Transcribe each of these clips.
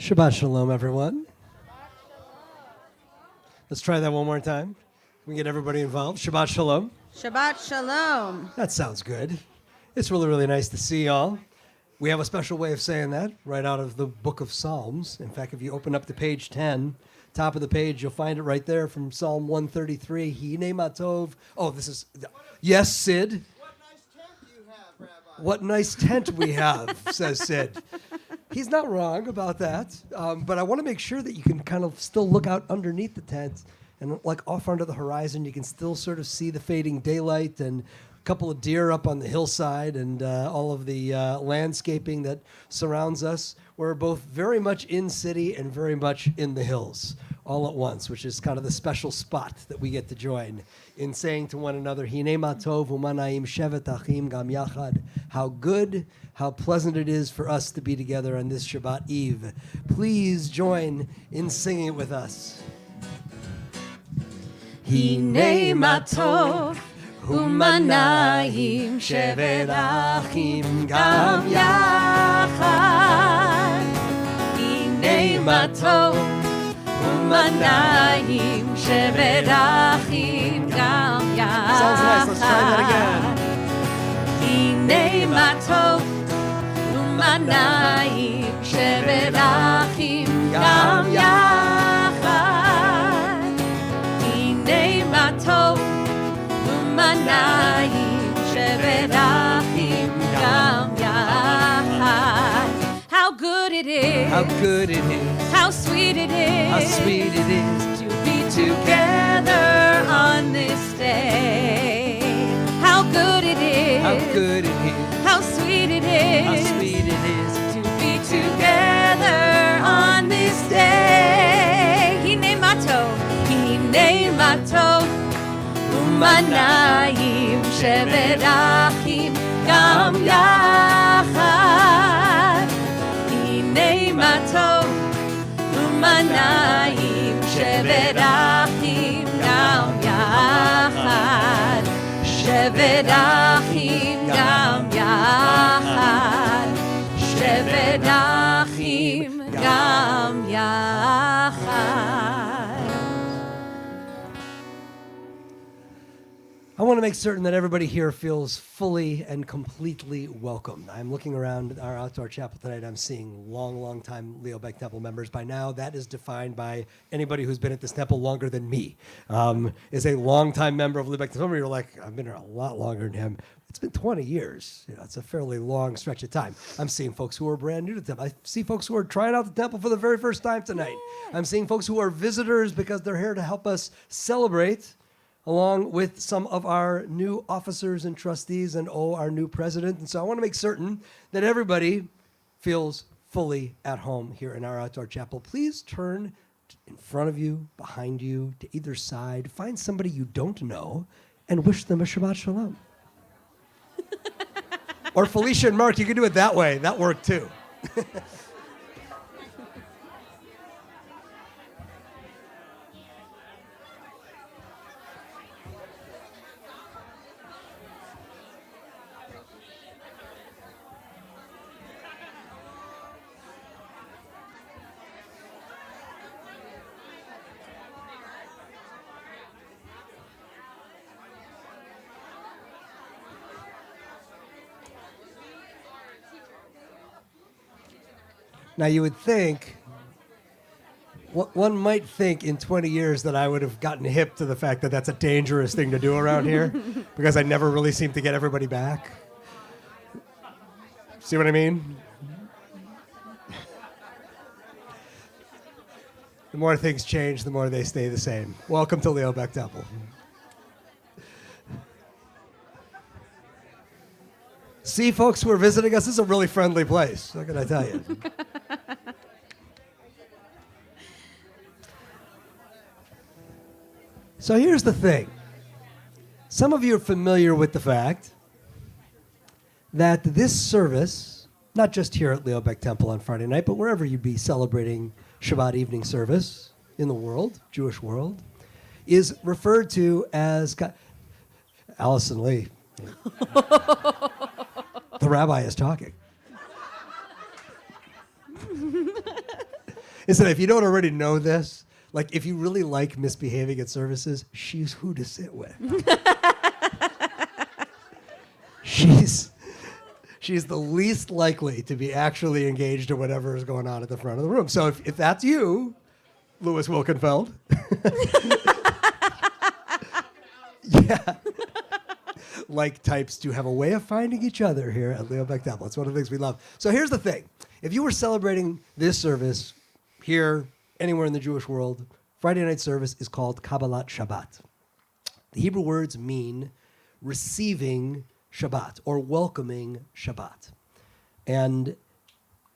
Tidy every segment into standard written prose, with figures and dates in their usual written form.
Shabbat shalom, everyone. Let's try that one more time. We get everybody involved. Shabbat shalom. Shabbat shalom. That sounds good. It's really, really nice to see y'all. We have a special way of saying that right out of the book of Psalms. In fact, if you open up to page 10, top of the page, you'll find it right there from Psalm 133. Hine matov. Oh, this is... Yes, Sid? What nice tent you have, Rabbi. What nice tent we have, says Sid. He's not wrong about that, but I want to make sure that you can kind of still look out underneath the tent and like off under the horizon, you can still sort of see the fading daylight and a couple of deer up on the hillside and all of the landscaping that surrounds us. We're both very much in city and very much in the hills all at once, which is kind of the special spot that we get to join in saying to one another, Hine matov umanaim shevet achim gam yachad. How good, how pleasant it is for us to be together on this Shabbat Eve. Please join in singing it with us. Hine matov umanayim shevet achim gam yachad. Hine matov umanayim shevet achim gam yachad. Sounds nice. Let's try that again. Hine matov umanayim shevet achim gam yachad. Hine matov umanayim shevet achim gam yachad. How good it is. How good it is. How sweet it is. How sweet it is. To be together on this day. How good it is. How good it is. How sweet it is. How sweet it is. To be together on this day. Hine matov umanayim shevet achim gam yachad. Hine matov umanayim shevet achim gam yachad. Shevet achim gam yachad. Shevet achim gam yachad. I want to make certain that everybody here feels fully and completely welcome. I'm looking around our outdoor chapel tonight. I'm seeing long time Leo Beck Temple members. By now, that is defined by anybody who's been at this temple longer than me. Is a longtime member of Leo Beck Temple. You're like, I've been here a lot longer than him. It's been 20 years. You know, it's a fairly long stretch of time. I'm seeing folks who are brand new to the temple. I see folks who are trying out the temple for the very first time tonight. Yeah. I'm seeing folks who are visitors because they're here to help us celebrate along with some of our new officers and trustees and our new president. And so I want to make certain that everybody feels fully at home here in our outdoor chapel. Please turn in front of you, behind you, to either side. Find somebody you don't know and wish them a Shabbat Shalom. Or Felicia and Mark, you can do it that way. That worked too. Now, you would think, one might think in 20 years that I would have gotten hip to the fact that that's a dangerous thing to do around here because I never really seem to get everybody back. See what I mean? The more things change, the more they stay the same. Welcome to Leo Beck Temple. See, folks who are visiting us, this is a really friendly place. What can I tell you? So here's the thing. Some of you are familiar with the fact that this service, not just here at Leo Beck Temple on Friday night, but wherever you'd be celebrating Shabbat evening service in the world, Jewish world, is referred to as... Allison Lee. The rabbi is talking. Listen, if you don't already know this, like if you really like misbehaving at services, she's who to sit with. She's the least likely to be actually engaged in whatever is going on at the front of the room. So if that's you, Louis Wilkenfeld, yeah, like types do have a way of finding each other here at Leo Beck Temple. It's one of the things we love. So here's the thing. If you were celebrating this service here, anywhere in the Jewish world, Friday night service is called Kabbalat Shabbat. The Hebrew words mean receiving Shabbat or welcoming Shabbat. And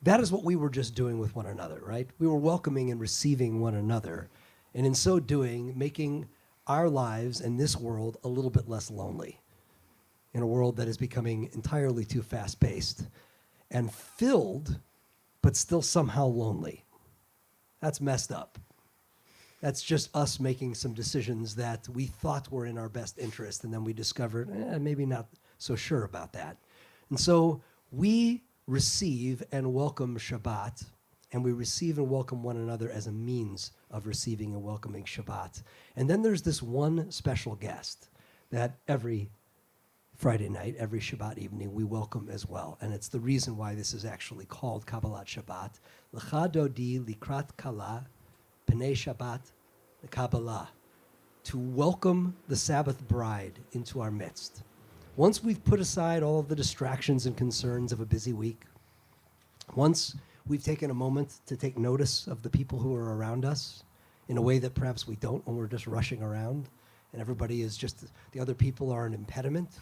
that is what we were just doing with one another, right? We were welcoming and receiving one another. And in so doing, making our lives and this world a little bit less lonely in a world that is becoming entirely too fast-paced and filled, but still somehow lonely. That's messed up. That's just us making some decisions that we thought were in our best interest, and then we discovered, maybe not so sure about that. And so we receive and welcome Shabbat, and we receive and welcome one another as a means of receiving and welcoming Shabbat. And then there's this one special guest that every Friday night, every Shabbat evening, we welcome as well. And it's the reason why this is actually called Kabbalat Shabbat. L'cha dodi likrat kala, p'nei Shabbat, the Kabbalah. To welcome the Sabbath bride into our midst. Once we've put aside all of the distractions and concerns of a busy week, once we've taken a moment to take notice of the people who are around us in a way that perhaps we don't when we're just rushing around and everybody is just, the other people are an impediment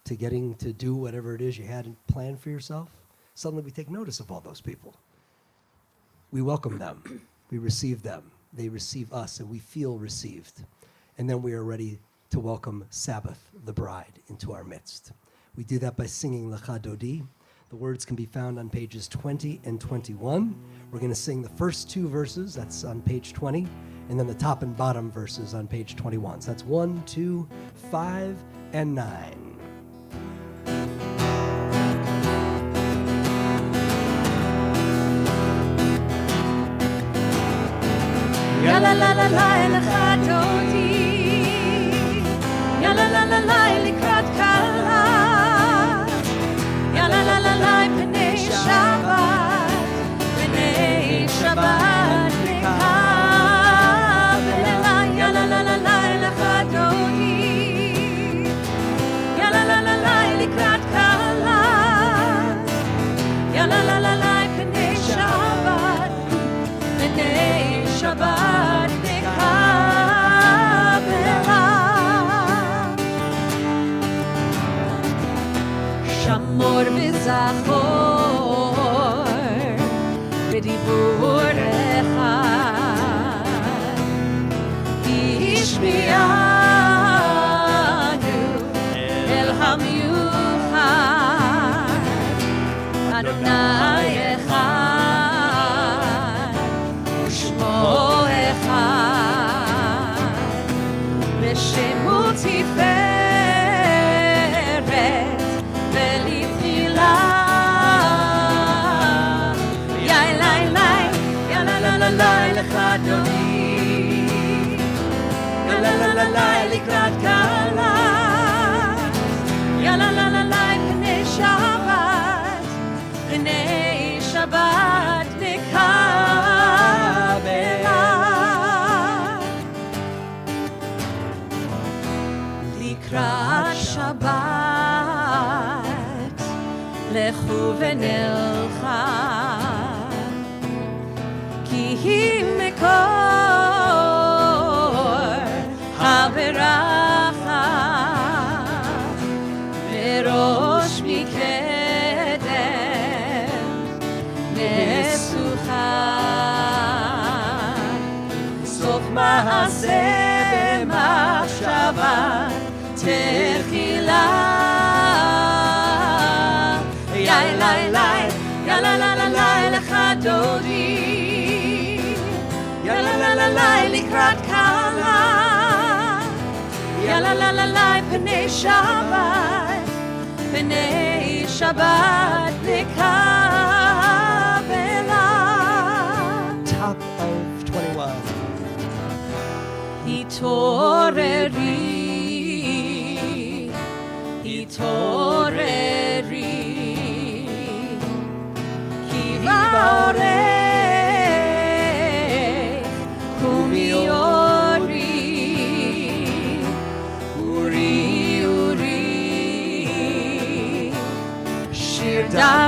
to getting to do whatever it is you had planned for yourself, suddenly we take notice of all those people. We welcome them. We receive them. They receive us, and we feel received. And then we are ready to welcome Sabbath, the bride, into our midst. We do that by singing L'cha Dodi. The words can be found on pages 20 and 21. We're going to sing the first two verses, that's on page 20, and then the top and bottom verses on page 21. So that's 1, 2, 5, and 9. Ya la la la la l'cha dodi, ya la la la la likrat kala, ya la la la la p'nei Shabbat, p'nei Shabbat nekabela, ya la la la la l'cha dodi, ya la la la la likrat kala, ya la la la la p'nei Shabbat, p'nei Shabbat nekabela. Shamor v'zachor b'dibur echad ishmi'anu el hamyuchad Adonai echad u'shmo echad v'shemu tiferet v'litchila ya elai lai ya la la la la l'cha dodi ya la la la la likrat kala ya la la la la p'nei Shabbat p'nei Shabbat nekabela likrat Shabbat lechu v'nelcha ki hi mekor haberacha verosh mikedem nesucha sof ma'aseh machshava techila ya elai lai ya la la la la l'cha dodi ya la la la la likrat kala ya la la la la p'nei Shabbat p'nei Shabbat nekabela. Top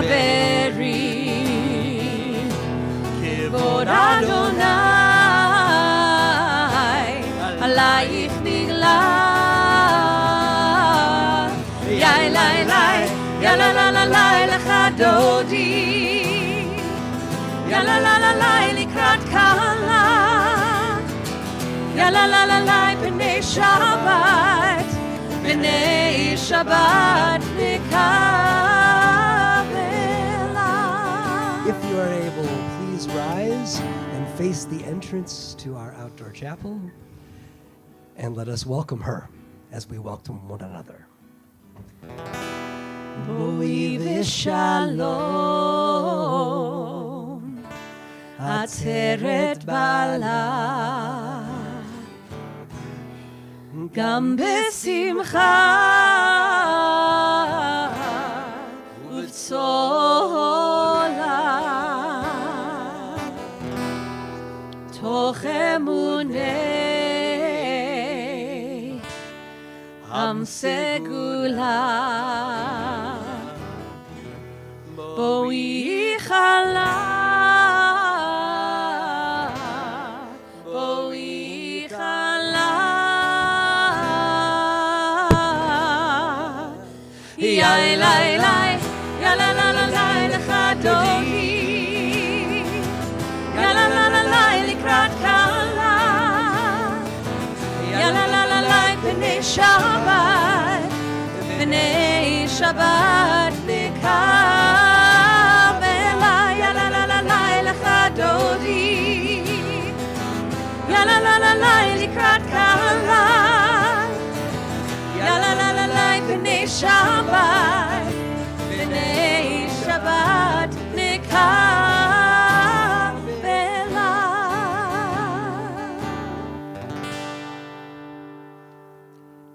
חברי כבוד אדוני עלייך נגלה יאי לי לי יאללה לה לה לה לך דודי יאללה לה לה לה לקראת קלה יאללה לה לה לה בני שבת בני שבת נקבלה. If you are able, please rise and face the entrance to our outdoor chapel, and let us welcome her as we welcome one another. בואי ושלום, עצרת בעלה, גם בשמחה ובצולה, תוך אמוני עם סגולה. בואי חלה, בואי חלה, יאי לי לי, יאללה לה לה לה לך דודי, יאללה לה לה לה לקראת קלה, יאללה לה לה לה בני שבת, בני שבת נקבלה, יאללה לה לה לה לך דודי, יאללה לה לה לה לקראת קלה, יאללה לה לה לה בני שבת, בני שבת נקבלה.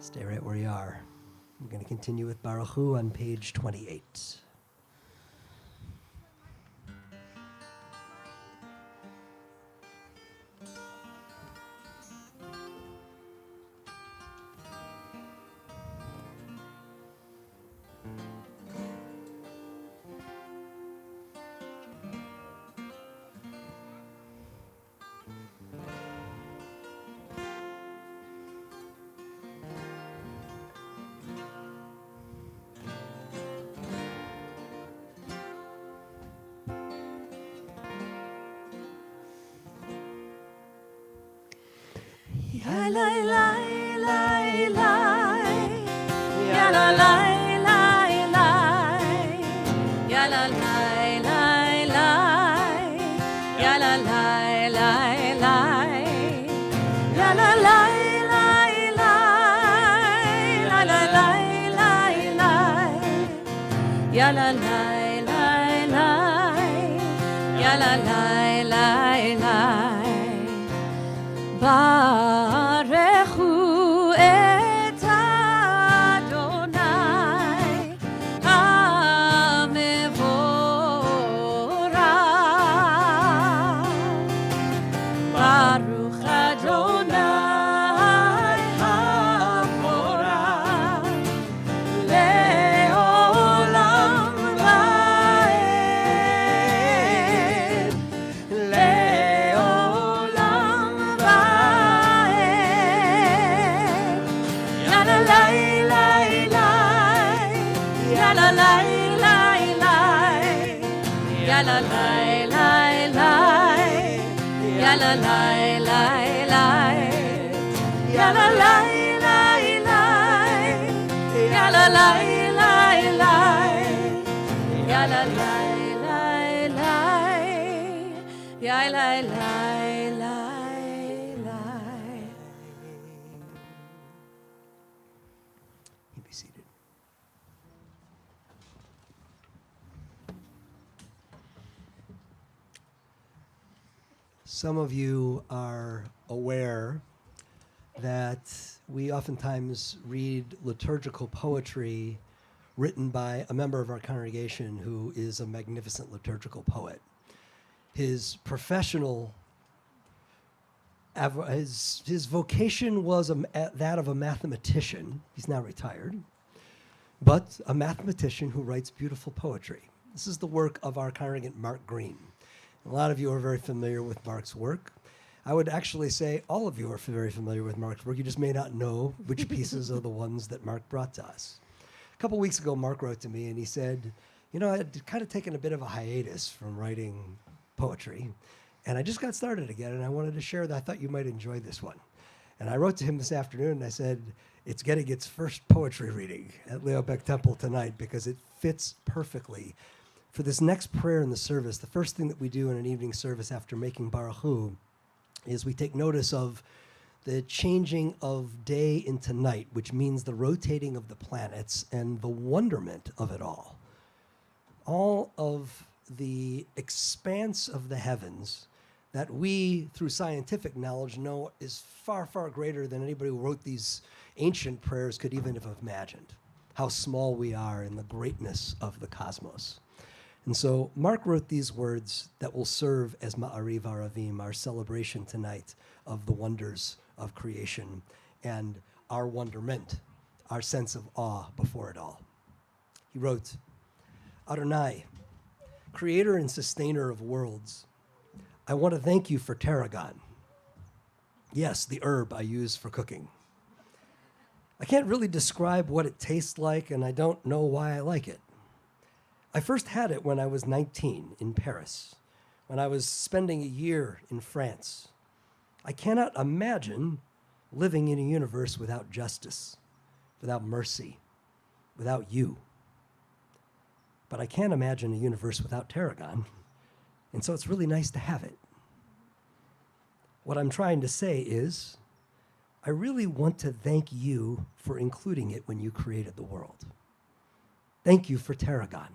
Stay right where you are. We're going to continue with Baruch Hu on page 28. Ya la la la la, ya la la la la, ya la la la la, ya la la la la, ya la la la la, la la la la la, ya la la la la, ya la la la la. ברכו את אדוני המבורך, ברוך אדוני המבורך לעולם ועד, לעולם ועד. יאללה לי לי לי, יאללה לי לי לי, יאללה לי לי לי, יאללה לי לי לי, יאללה לי לי לי, יאללה לי לי לי, יאללה לי לי לי, יאללה לי לי לי. You be seated. Some of you are aware that we oftentimes read liturgical poetry written by a member of our congregation who is a magnificent liturgical poet. His professional, his vocation was that of a mathematician. He's now retired, but a mathematician who writes beautiful poetry. This is the work of our congregant Mark Green. A lot of you are very familiar with Mark's work. I would actually say all of you are very familiar with Mark's work. You just may not know which pieces are the ones that Mark brought to us. A couple weeks ago, Mark wrote to me and he said, I'd kind of taken a bit of a hiatus from writing poetry, and I just got started again, and I wanted to share that. I thought you might enjoy this one. And I wrote to him this afternoon, and I said, it's getting its first poetry reading at Leo Beck Temple tonight because it fits perfectly for this next prayer in the service. The first thing that we do in an evening service after making Baruch Hu is we take notice of the changing of day into night, which means the rotating of the planets and the wonderment of it all. All of the expanse of the heavens that we, through scientific knowledge, know is far, far greater than anybody who wrote these ancient prayers could even have imagined. How small we are in the greatness of the cosmos. And so Mark wrote these words that will serve as Ma'ariv Aravim, our celebration tonight of the wonders of creation and our wonderment, our sense of awe before it all. He wrote, Adonai, creator and sustainer of worlds, I want to thank you for tarragon. Yes, the herb I use for cooking. I can't really describe what it tastes like, and I don't know why I like it. I first had it when I was 19 in Paris, when I was spending a year in France. I cannot imagine living in a universe without justice, without mercy, without you. But I can't imagine a universe without tarragon, and so it's really nice to have it. What I'm trying to say is, I really want to thank you for including it when you created the world. Thank you for tarragon.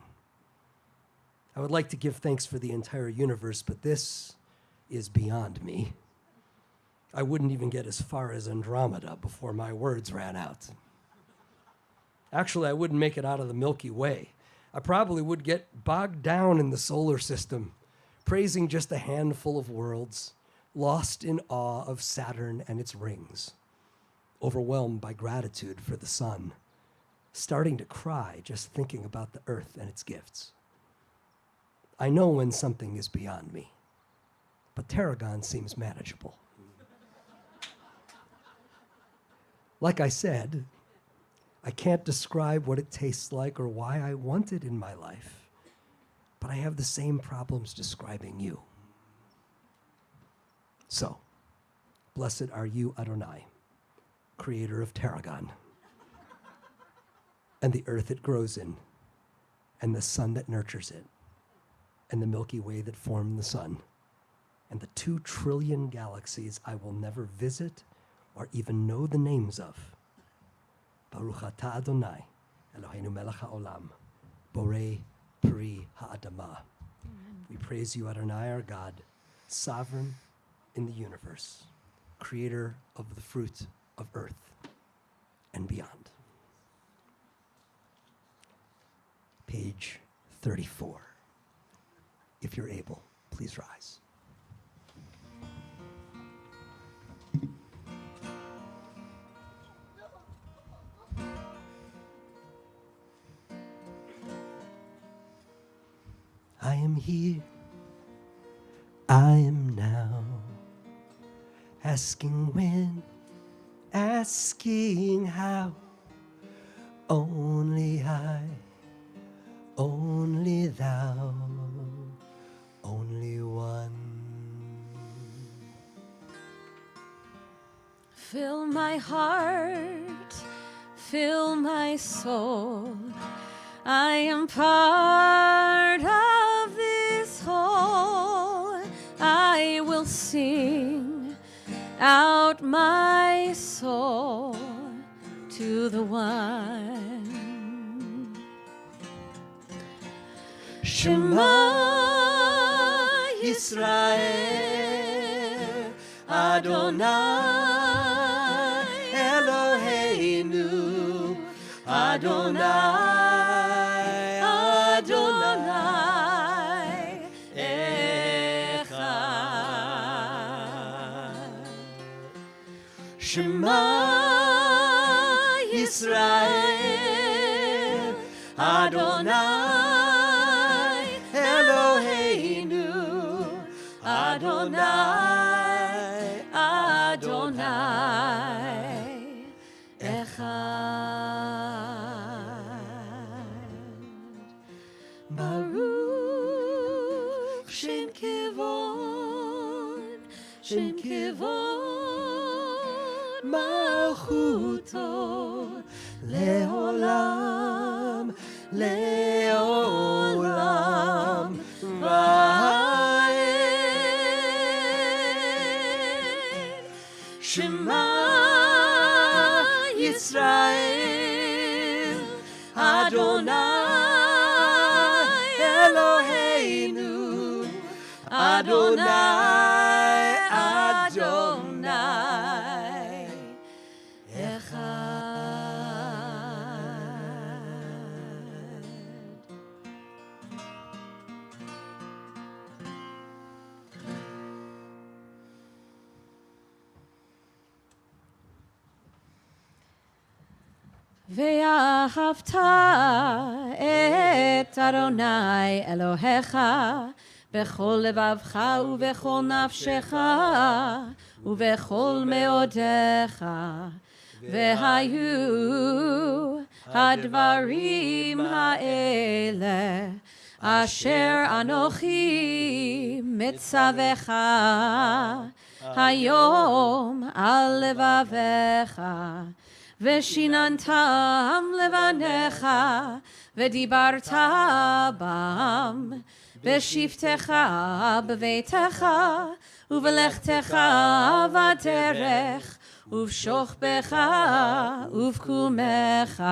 I would like to give thanks for the entire universe, but this is beyond me. I wouldn't even get as far as Andromeda before my words ran out. Actually, I wouldn't make it out of the Milky Way. I probably would get bogged down in the solar system, praising just a handful of worlds, lost in awe of Saturn and its rings, overwhelmed by gratitude for the sun, starting to cry just thinking about the earth and its gifts. I know when something is beyond me, but tarragon seems manageable. Like I said, I can't describe what it tastes like or why I want it in my life, but I have the same problems describing you. So, blessed are you, Adonai, creator of tarragon, and the earth it grows in, and the sun that nurtures it, and the Milky Way that formed the sun, and the 2 trillion galaxies I will never visit or even know the names of. Baruch atah Adonai, Eloheinu melech haolam, borei pri ha'adamah. We praise you, Adonai, our God, sovereign in the universe, creator of the fruit of earth and beyond. Page 34. If you're able, please rise. I am here, I am now, asking when, asking how, only I, only thou, only one. Fill my heart, fill my soul. I am part of this whole. I will sing out my soul to the one. Shema Yisrael, Adonai Eloheinu, Adonai, Adonai Echad. Shema Yisrael, Adonai Adonai, Adonai, Echad. Baruch Shem Kevod, Shem Kevod Malchuto Leolam, Leolam Va'ed. Shema Yisrael, Adonai Eloheinu, Adonai, Adonai, Echad. ואהבת את אדוני אלוהיך בכל לבבך ובכל נפשך ובכל מאודיך. והיו הדברים האלה אשר אנוכי מצווך היום על לבביך, ושיננתם לבניך, ודיברת בם, בשבתך בביתך, ובלכתך בדרך, ובשוכבך ובקומך,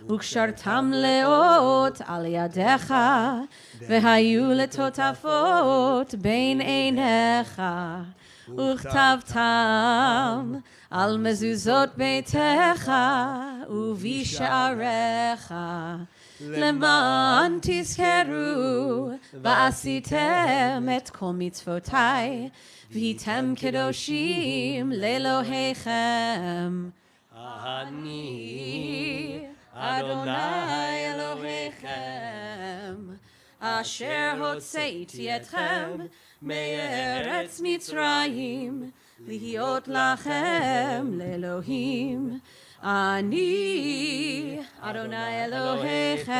וקשרתם לאות על ידיך, והיו לטוטפות בין עיניך, וכתבתם על מזוזות ביתך ובשעריך, למען תזכרו ועשיתם את כל מצוותיי, והייתם קדושים לאלוהיכם. אני אדוני אלוהיכם, אשר הוצאתי אתכם מארץ מצרים, להיות לכם לאלוהים. אני אדוני אלוהיכם,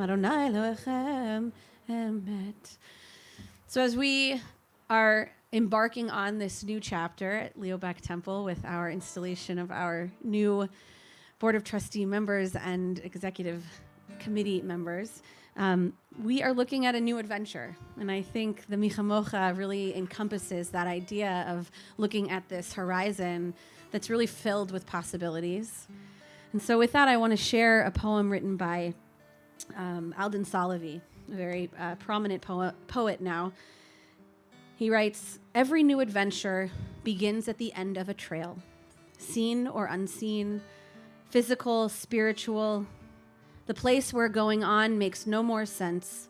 אדוני אלוהיכם אמת. So as we are embarking on this new chapter at Leo Back Temple with our installation of our new Board of Trustee members and Executive Committee members, we are looking at a new adventure. And I think the Michamocha really encompasses that idea of looking at this horizon that's really filled with possibilities. And so with that, I want to share a poem written by Alden Salavi, a very prominent poet now. He writes, "Every new adventure begins at the end of a trail, seen or unseen, physical, spiritual. The place where going on makes no more sense,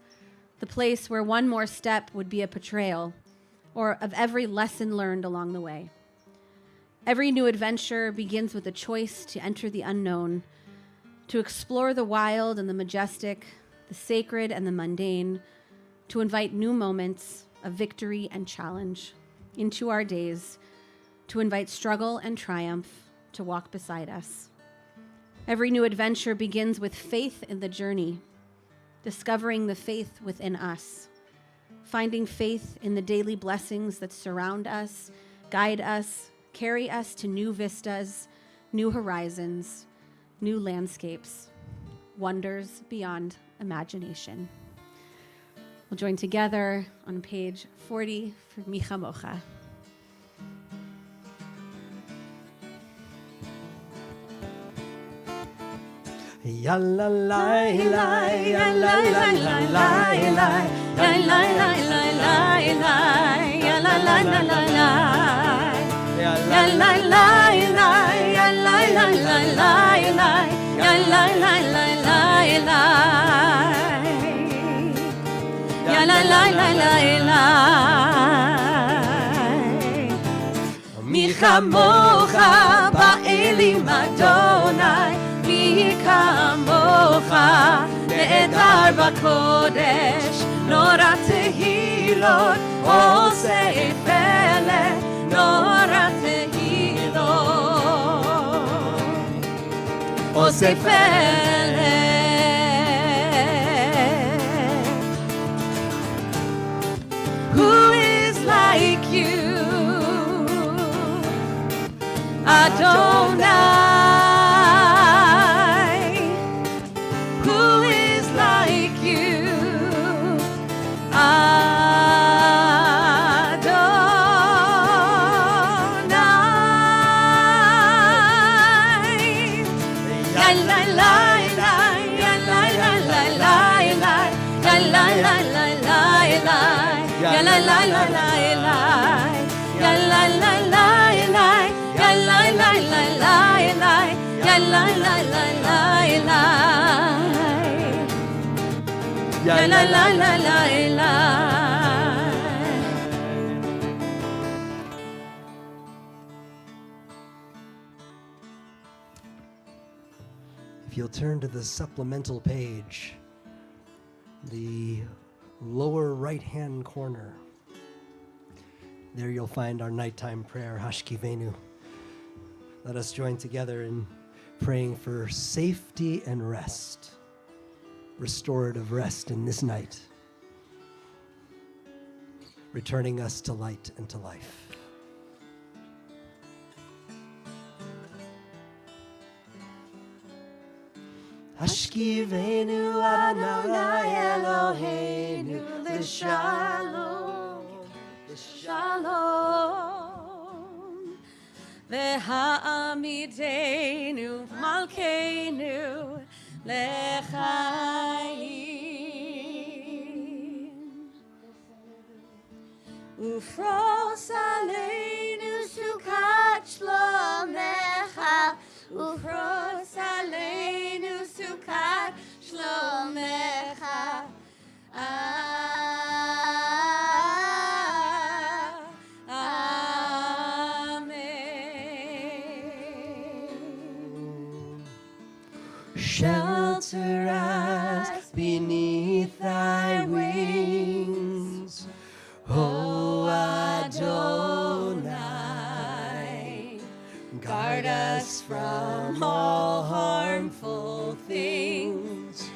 the place where one more step would be a betrayal, or of every lesson learned along the way. Every new adventure begins with a choice to enter the unknown, to explore the wild and the majestic, the sacred and the mundane, to invite new moments of victory and challenge into our days, to invite struggle and triumph to walk beside us. Every new adventure begins with faith in the journey, discovering the faith within us, finding faith in the daily blessings that surround us, guide us, carry us to new vistas, new horizons, new landscapes, wonders beyond imagination." We'll join together on page 40 for Micha Mocha. Ya la la la, ya la la la la la, ya la la la la la, ya la la la la la, ya la la la la, ya la la la la la, ya la la la la la, ya la la la la la. Micha Mocha ba'elim Adonai, מי כמוך נעדר בקודש, נורא תהי תהילות, עושה פלא, נורא תהילות, עושה פלא. Who is like you, Adonai? Who is like you, Adonai? Ya la la la, ya la la la la la, ya la la la la la, ya la la la la la, ya la la la la, ya la la la la la, ya la la la la la, ya la la la la la. If you'll turn to the supplemental page, the lower right-hand corner, there you'll find our nighttime prayer, Hashkivenu. Let us join together in praying for safety and rest, restorative rest in this night, returning us to light and to life. Hashkivenu Adonai Eloheinu l'shalom, Shalom, v'ha'amidenu malkeinu l'chaim, ufros aleinu sukat shlomecha, ufros aleinu sukat shlomecha. Shelter us beneath thy wings, O Adonai. Guard us from all harmful things,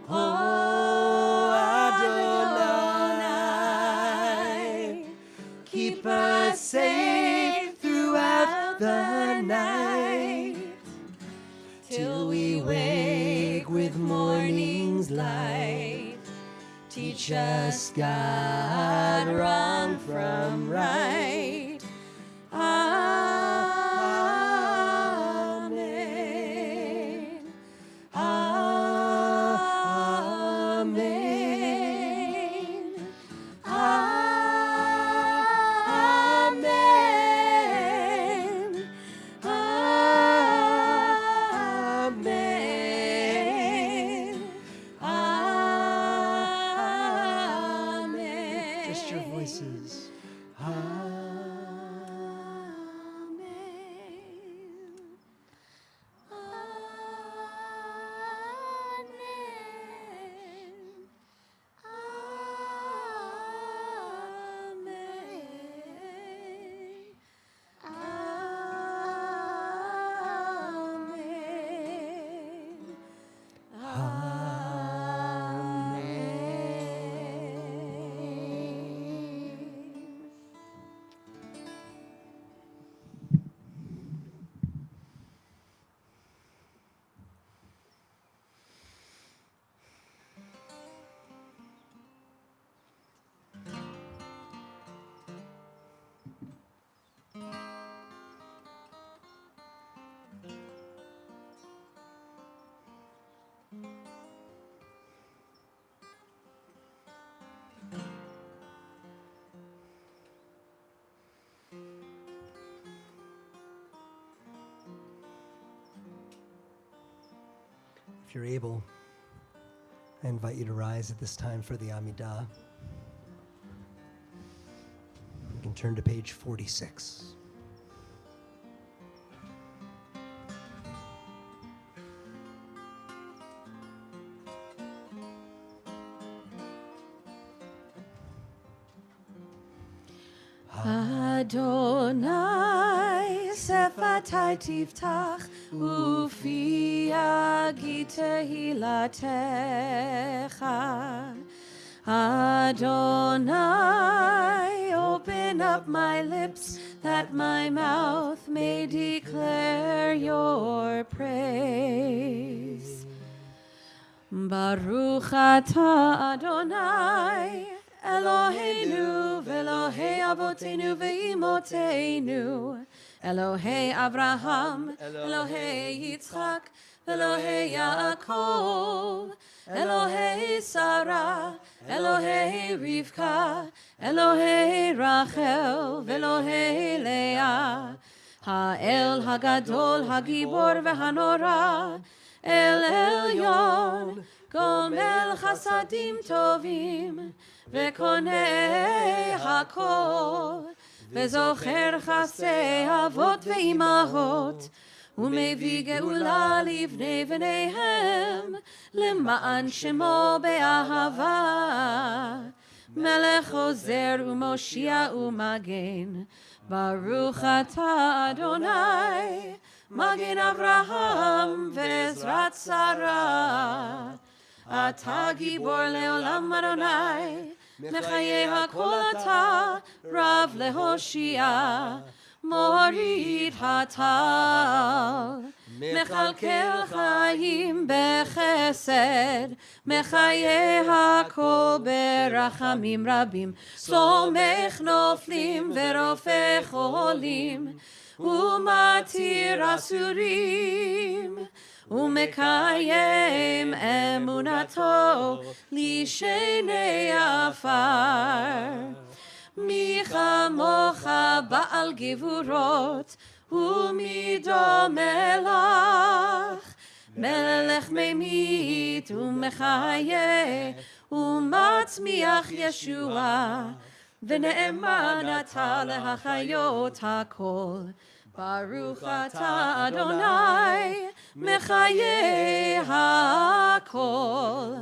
O Adonai. Keep us safe throughout the night, till we wake with morning's light. Teach us, God, wrong from right. Amen. Amen. Amen. Amen. Amen. Just your voices. If you're able, I invite you to rise at this time for the Amidah. You can turn to page 46. Adonai sefatai tiftach ufi yagi tehilatecha. Adonai, open up my lips that my mouth may declare your praise. Baruch atah Adonai, Eloheinu ve'Elohei avotenu ve'imotenu, Elohei Avraham, Elohei Yitzchak, Elohei Yaakov, Elohei Sarah, Elohei Rivka, Elohei Rachel, Elohei Leah, Ha'el Hagadol, Hagibor ve'Hanora, El Elyon, Gomel Chasadim Tovim, Ve'konei Hakol, Ve'zocher Chasei Avot ve'imahot, ומביא גאולה לבני בניהם, למען שמו באהבה. מלך עוזר ומושיע ומגן, ברוך אתה אדוני, מגן אברהם ועזרת שרה. אתה גיבור לעולם אדוני, מחיי הכל אתה, רב להושיע. מוריד הטל, מכלכל חיים בחסד, מחיי הכל ברחמים רבים, סומך נופלים ורופא חולים, ומתיר אסורים, ומקיים אמונתו לשני עפר. מי כמוך בעל גבורות, ומי דומה לך, מלך ממית ומחיה, ומצמיח ישועה, ונאמן אתה להחיות הכל. ברוך אתה אדוני, מחיה הכל.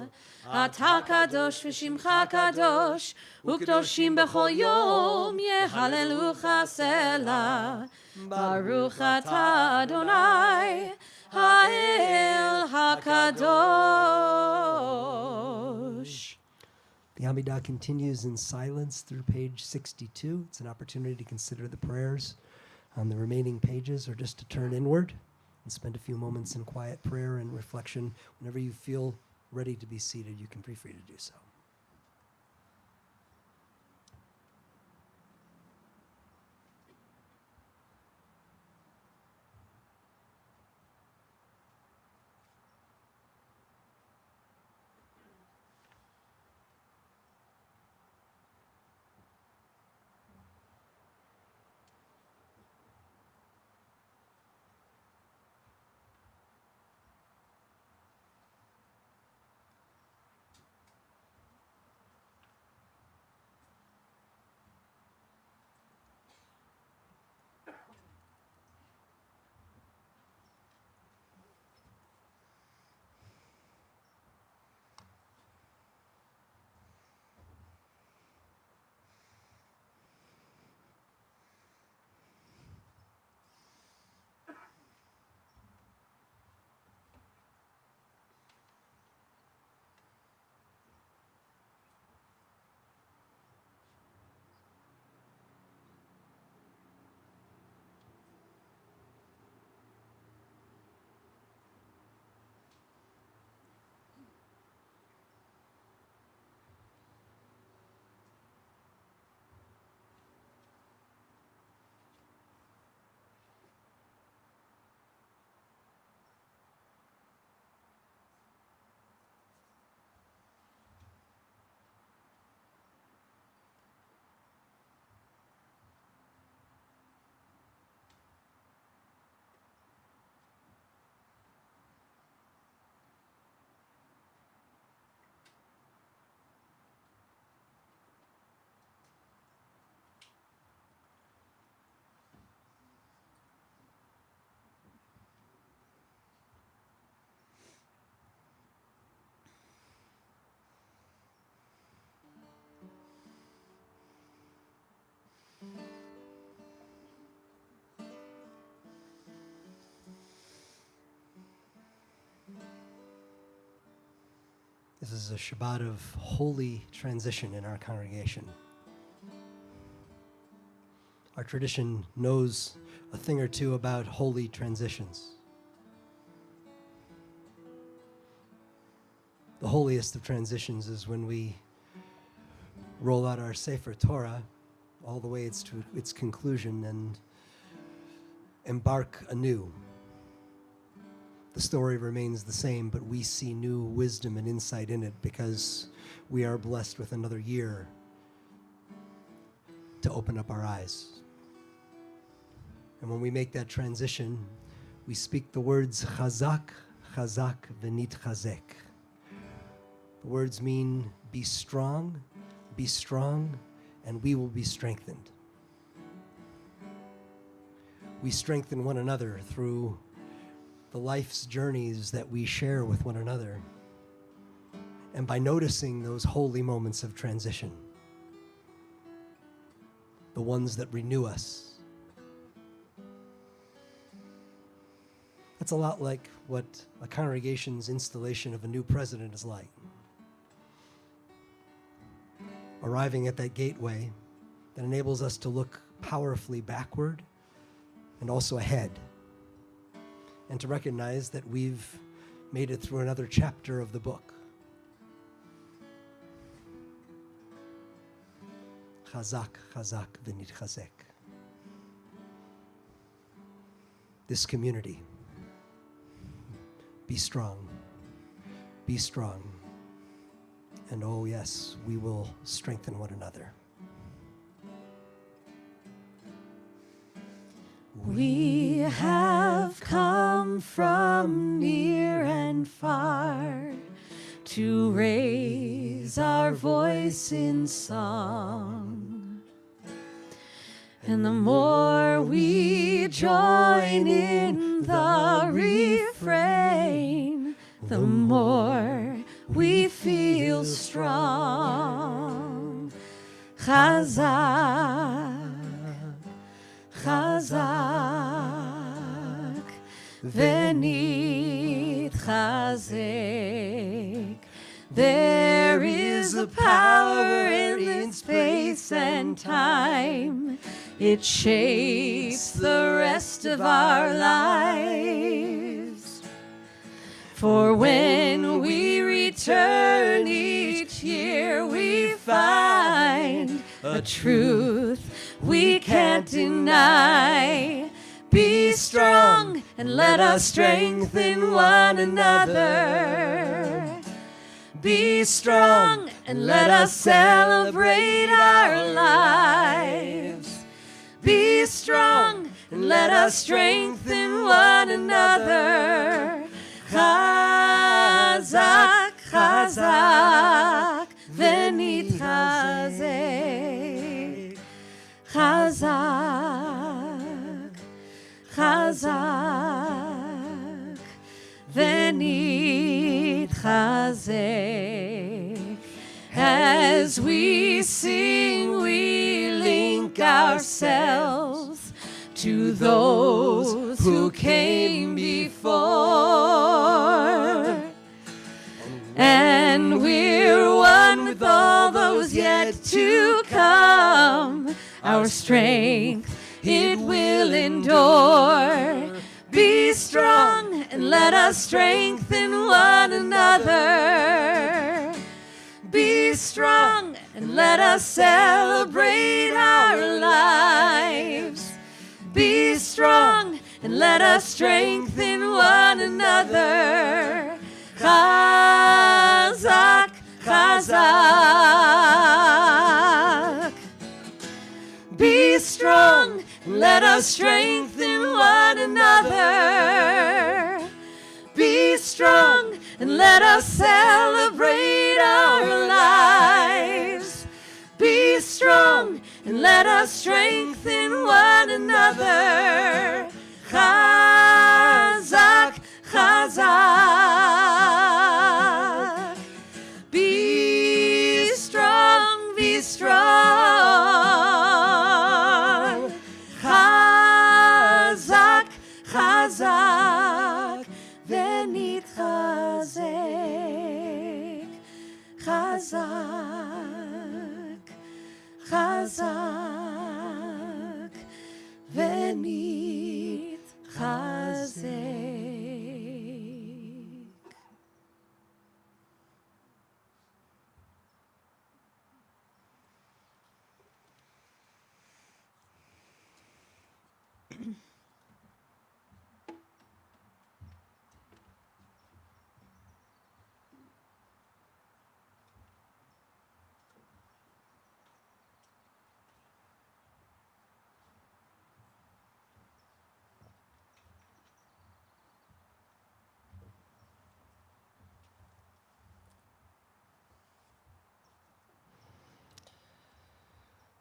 אתה קדוש ושמך קדוש, וקדושים בכל יום יהללוך סלה. ברוך אתה אדוני, האל הקדוש. The Amidah continues in silence through page 62. It's an opportunity to consider the prayers on the remaining pages, or just to turn inward and spend a few moments in quiet prayer and reflection. Whenever you feel ready to be seated, you can be free to do so. This is a Shabbat of holy transition in our congregation. Our tradition knows a thing or two about holy transitions. The holiest of transitions is when we roll out our Sefer Torah all the way to its conclusion and embark anew. The story remains the same, but we see new wisdom and insight in it because we are blessed with another year to open up our eyes. And when we make that transition, we speak the words chazak, chazak, v'nit chazek. The words mean be strong, and we will be strengthened. We strengthen one another through the life's journeys that we share with one another, and by noticing those holy moments of transition, the ones that renew us. That's a lot like what a congregation's installation of a new president is like. Arriving at that gateway that enables us to look powerfully backward and also ahead, and to recognize that we've made it through another chapter of the book. Chazak, chazak, v'nit chazek. This community, be strong, and oh yes, we will strengthen one another. We have come from near and far to raise our voice in song. And the more we join in the refrain, the more we feel strong. Chazak, chazak, v'nit chazek. There is a power in space and time. It shapes the rest of our lives. For when we return each year, we find a truth we can't deny. Be strong and let us strengthen one another. Be strong and let us celebrate our lives. Be strong and let us strengthen one another. Chazak, chazak, v'nit chazek. Chazak, chazak, v'nit chazek. As we sing, we link ourselves to those who came before. And we're one with all those yet to come. Our strength, it will endure. Be strong and let us strengthen one another. Be strong and let us celebrate our lives. Be strong and let us strengthen one another. Chazak, chazak. Be strong and let us strengthen one another. Be strong and let us celebrate our lives. Be strong and let us strengthen one another. Chazak, chazak. Be strong, be strong. Chazak, chazak, v'nit chazek. חזק ונתחזק.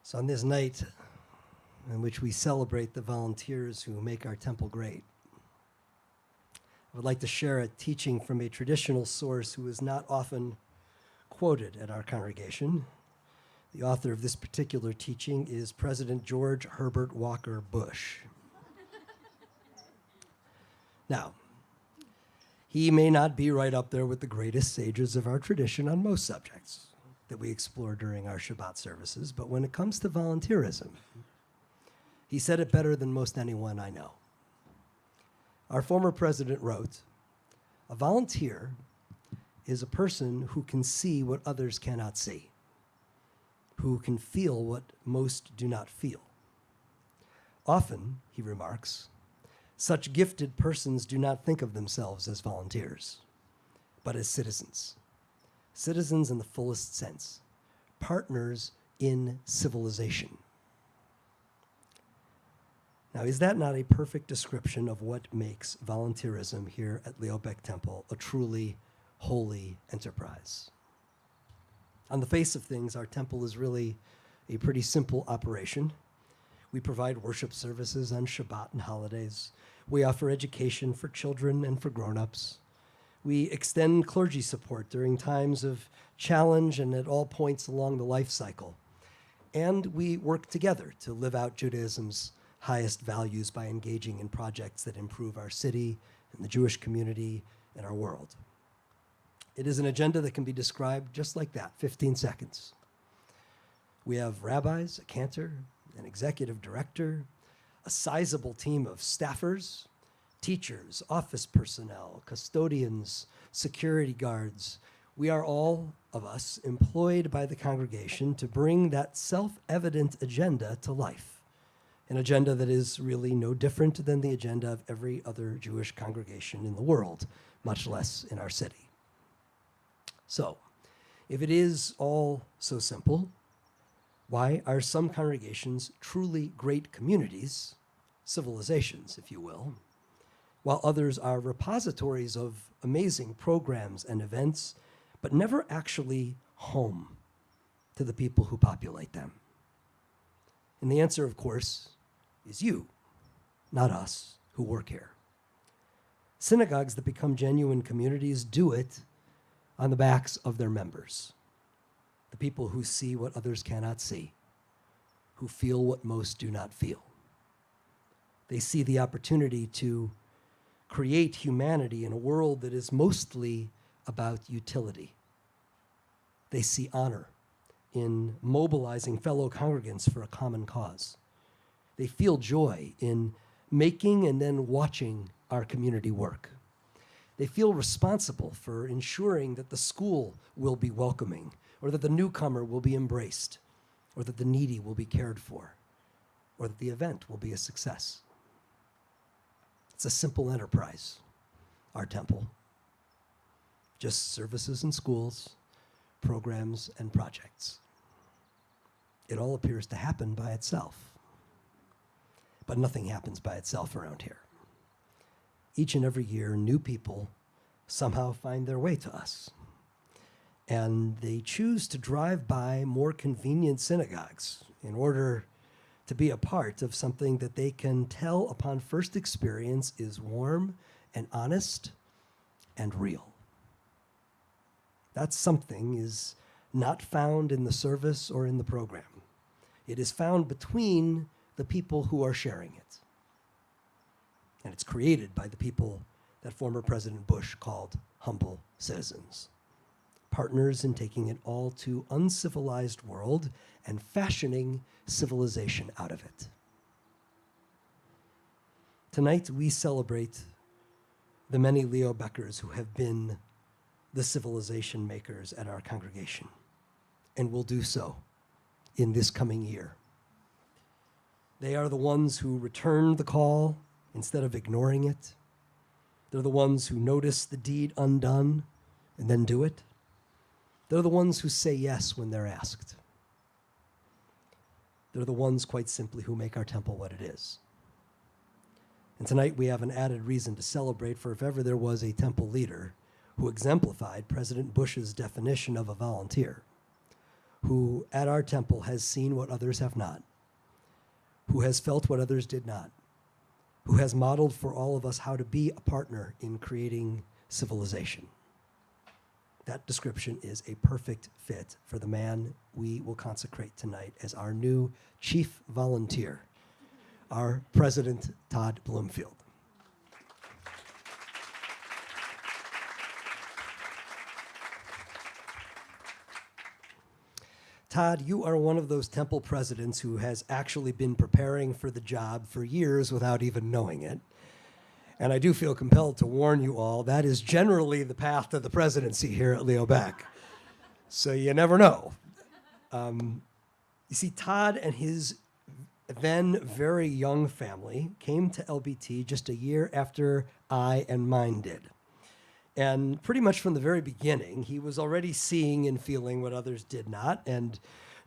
So on this night in which we celebrate the volunteers who make our temple great, I would like to share a teaching from a traditional source who is not often quoted at our congregation. The author of this particular teaching is President George Herbert Walker Bush. Now, he may not be right up there with the greatest sages of our tradition on most subjects that we explore during our Shabbat services, but when it comes to volunteerism, he said it better than most anyone I know. Our former president wrote, "A volunteer is a person who can see what others cannot see, who can feel what most do not feel. Often," he remarks, "such gifted persons do not think of themselves as volunteers, but as citizens. Citizens in the fullest sense, partners in civilization." Now, is that not a perfect description of what makes volunteerism here at Leo Baeck Temple a truly holy enterprise? On the face of things, our temple is really a pretty simple operation. We provide worship services on Shabbat and holidays. We offer education for children and for grown-ups. We extend clergy support during times of challenge and at all points along the life cycle. And we work together to live out Judaism's highest values by engaging in projects that improve our city and the Jewish community and our world. It is an agenda that can be described just like that, 15 seconds. We have rabbis, a cantor, an executive director, a sizable team of staffers, teachers, office personnel, custodians, security guards. We are all of us employed by the congregation to bring that self-evident agenda to life, an agenda that is really no different than the agenda of every other Jewish congregation in the world, much less in our city. So, if it is all so simple, why are some congregations truly great communities, civilizations, if you will, while others are repositories of amazing programs and events, but never actually home to the people who populate them? And the answer, of course, is you, not us, who work here. Synagogues that become genuine communities do it on the backs of their members, the people who see what others cannot see, who feel what most do not feel. They see the opportunity to create humanity in a world that is mostly about utility. They see honor in mobilizing fellow congregants for a common cause. They feel joy in making and then watching our community work. They feel responsible for ensuring that the school will be welcoming, or that the newcomer will be embraced, or that the needy will be cared for, or that the event will be a success. It's a simple enterprise, our temple. Just services and schools, programs and projects. It all appears to happen by itself. But nothing happens by itself around here. Each and every year, new people somehow find their way to us. And they choose to drive by more convenient synagogues in order to be a part of something that they can tell upon first experience is warm and honest and real. That something is not found in the service or in the program. It is found between the people who are sharing it. And it's created by the people that former President Bush called humble citizens. partners in taking an all too uncivilized world and fashioning civilization out of it. Tonight, we celebrate the many Leo Beckers who have been the civilization makers at our congregation, and will do so in this coming year. They are the ones who return the call instead of ignoring it. They're the ones who notice the deed undone and then do it. They're the ones who say yes when they're asked. They're the ones, quite simply, who make our temple what it is. And tonight we have an added reason to celebrate, for if ever there was a temple leader who exemplified President Bush's definition of a volunteer, who at our temple has seen what others have not, who has felt what others did not, who has modeled for all of us how to be a partner in creating civilization. That description is a perfect fit for the man we will consecrate tonight as our new chief volunteer, our President Todd Bloomfield. Todd, you are one of those temple presidents who has actually been preparing for the job for years without even knowing it. And I do feel compelled to warn you all, that is generally the path to the presidency here at Leo Beck. So you never know. You see, Todd and his then very young family came to LBT just a year after I and mine did. And pretty much from the very beginning, he was already seeing and feeling what others did not, and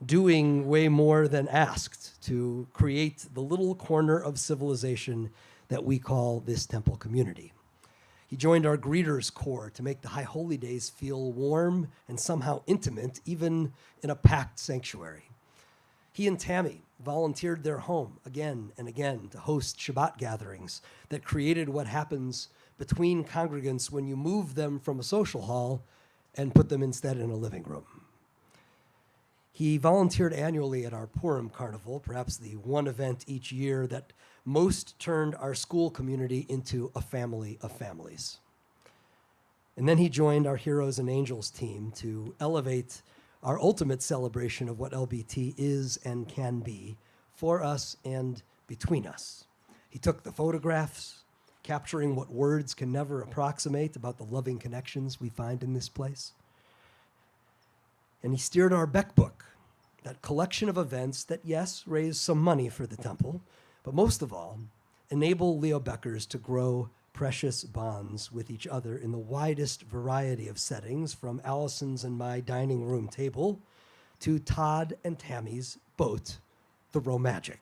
doing way more than asked to create the little corner of civilization that we call this temple community. He joined our greeters corps to make the High Holy Days feel warm and somehow intimate, even in a packed sanctuary. He and Tammy volunteered their home again and again to host Shabbat gatherings that created what happens between congregants when you move them from a social hall and put them instead in a living room. He volunteered annually at our Purim Carnival, perhaps the one event each year that most turned our school community into a family of families. And then he joined our Heroes and Angels team to elevate our ultimate celebration of what LBT is and can be for us and between us. He took the photographs, capturing what words can never approximate about the loving connections we find in this place. And he steered our Beck Book, that collection of events that, yes, raise some money for the temple, but most of all, enable Leo Beckers to grow precious bonds with each other in the widest variety of settings, from Allison's and my dining room table to Todd and Tammy's boat, the Romagic.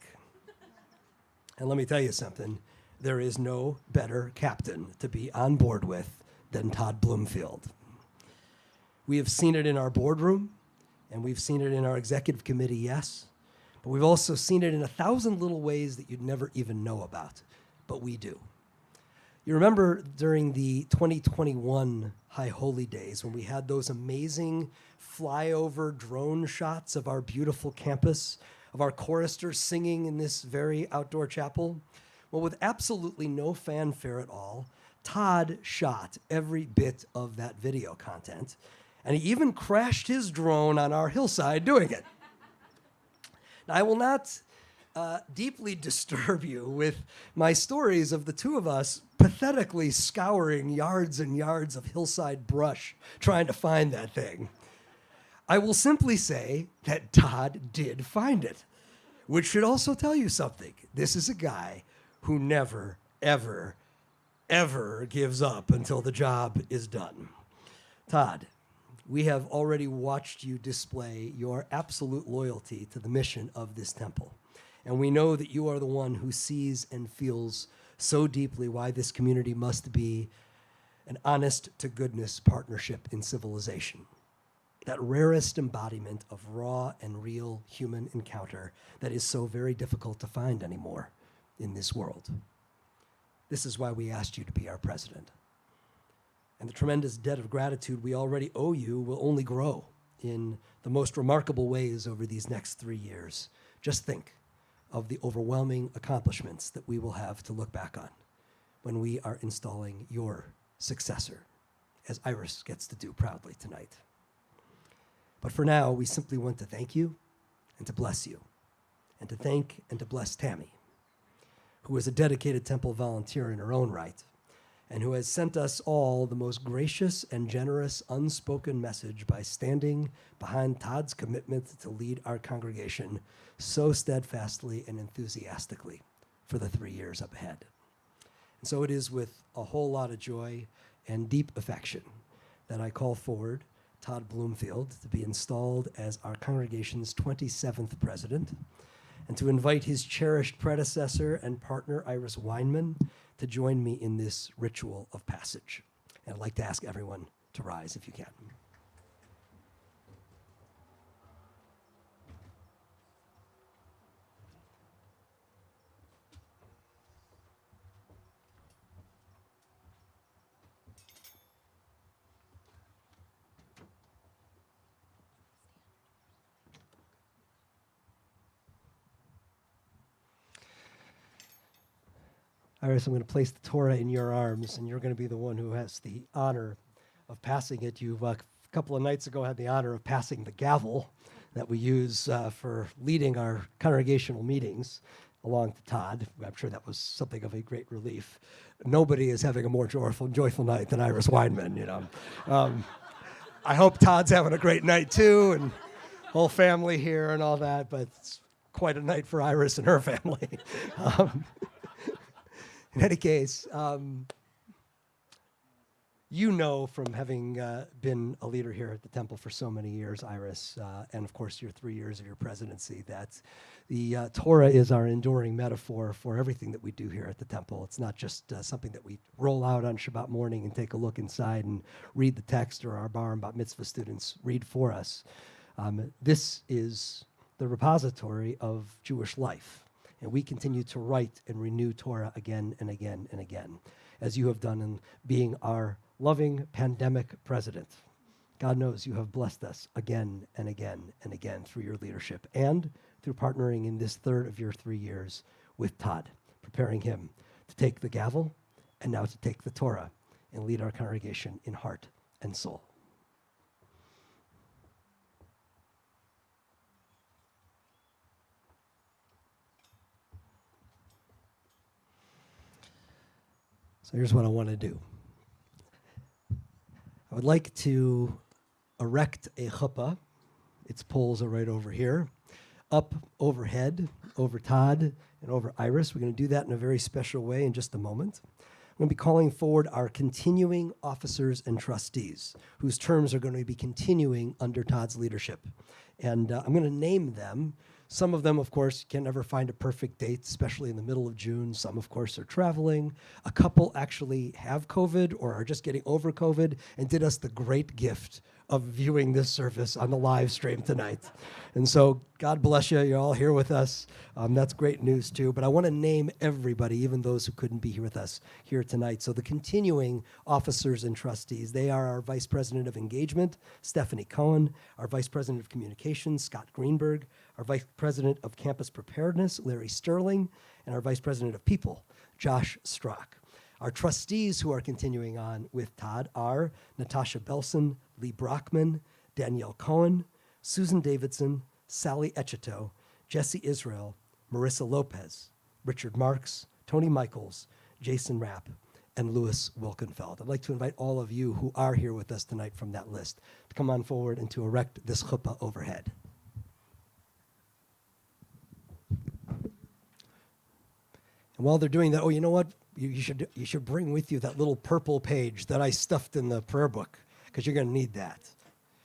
And let me tell you something, there is no better captain to be on board with than Todd Bloomfield. We have seen it in our boardroom, and we've seen it in our executive committee, yes, but we've also seen it in 1,000 little ways that you'd never even know about, but we do. You remember during the 2021 High Holy Days when we had those amazing flyover drone shots of our beautiful campus, of our choristers singing in this very outdoor chapel? Well, with absolutely no fanfare at all, Todd shot every bit of that video content, and he even crashed his drone on our hillside doing it. Now, I will not deeply disturb you with my stories of the two of us pathetically scouring yards and yards of hillside brush trying to find that thing. I will simply say that Todd did find it, which should also tell you something. This is a guy who never, ever, ever gives up until the job is done. Todd, we have already watched you display your absolute loyalty to the mission of this temple. And we know that you are the one who sees and feels so deeply why this community must be an honest-to-goodness partnership in civilization. That rarest embodiment of raw and real human encounter that is so very difficult to find anymore in this world. This is why we asked you to be our president. And the tremendous debt of gratitude we already owe you will only grow in the most remarkable ways over these next 3 years. Just think of the overwhelming accomplishments that we will have to look back on when we are installing your successor, as Iris gets to do proudly tonight. But for now, we simply want to thank you and to bless you, and to thank and to bless Tammy, who is a dedicated temple volunteer in her own right, and who has sent us all the most gracious and generous unspoken message by standing behind Todd's commitment to lead our congregation so steadfastly and enthusiastically for the 3 years up ahead. And so it is with a whole lot of joy and deep affection that I call forward Todd Bloomfield to be installed as our congregation's 27th president, and to invite his cherished predecessor and partner, Iris Weinman, to join me in this ritual of passage. And I'd like to ask everyone to rise if you can. Iris, I'm going to place the Torah in your arms, and you're going to be the one who has the honor of passing it. You, a couple of nights ago, had the honor of passing the gavel that we use for leading our congregational meetings along to Todd. I'm sure that was something of a great relief. Nobody is having a more joyful night than Iris Weinman, you know. I hope Todd's having a great night, too, and whole family here and all that, but it's quite a night for Iris and her family. In any case, you know from having been a leader here at the temple for so many years, Iris, and of course your 3 years of your presidency, that the Torah is our enduring metaphor for everything that we do here at the temple. It's not just something that we roll out on Shabbat morning and take a look inside and read the text, or our bar and bat mitzvah students read for us. This is the repository of Jewish life. And we continue to write and renew Torah again and again and again, as you have done in being our loving pandemic president. God knows you have blessed us again and again and again through your leadership and through partnering in this third of your 3 years with Todd, preparing him to take the gavel and now to take the Torah and lead our congregation in heart and soul. So here's what I want to do. I would like to erect a chuppah. Its poles are right over here, up overhead, over Todd and over Iris. We're going to do that in a very special way in just a moment. I'm going to be calling forward our continuing officers and trustees, whose terms are going to be continuing under Todd's leadership. And I'm going to name them. Some of them, of course, can never find a perfect date, especially in the middle of June. Some, of course, are traveling. A couple actually have COVID or are just getting over COVID and did us the great gift of viewing this service on the live stream tonight. And so God bless you. You're all here with us. That's great news, too. But I want to name everybody, even those who couldn't be here with us here tonight. So the continuing officers and trustees, they are our Vice President of Engagement, Stephanie Cohen, our Vice President of Communications, Scott Greenberg, our Vice President of Campus Preparedness, Larry Sterling, and our Vice President of People, Josh Strock. Our trustees who are continuing on with Todd are Natasha Belson, Lee Brockman, Danielle Cohen, Susan Davidson, Sally Echito, Jesse Israel, Marissa Lopez, Richard Marks, Tony Michaels, Jason Rapp, and Louis Wilkenfeld. I'd like to invite all of you who are here with us tonight from that list to come on forward and to erect this chuppah overhead. And while they're doing that, oh, you know what? You should bring with you that little purple page that I stuffed in the prayer book, because you're going to need that.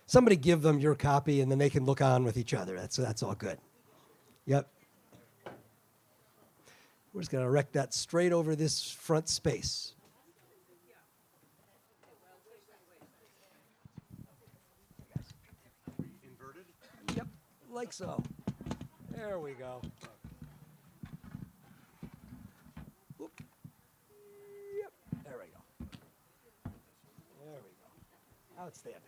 Somebody give them your copy, and then they can look on with each other. That's all good. Yep. We're just going to erect that straight over this front space. Inverted? Yep, like so. There we go. Outstanding.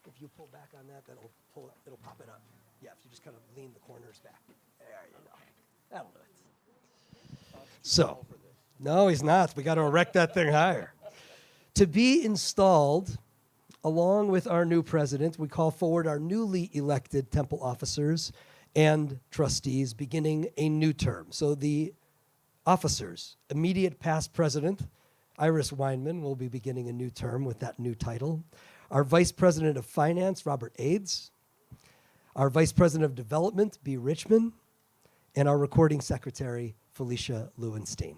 If you pull back on that, it'll pop it up. Yeah, if you just kind of lean the corners back. There you go. That'll do it. So, no, he's not. We got to erect that thing higher. To be installed along with our new president, we call forward our newly elected temple officers and trustees beginning a new term. So the officers, immediate past president, Iris Weinman, will be beginning a new term with that new title. Our vice president of finance, Robert Aids. Our vice president of development, B. Richmond. And our recording secretary, Felicia Lewenstein.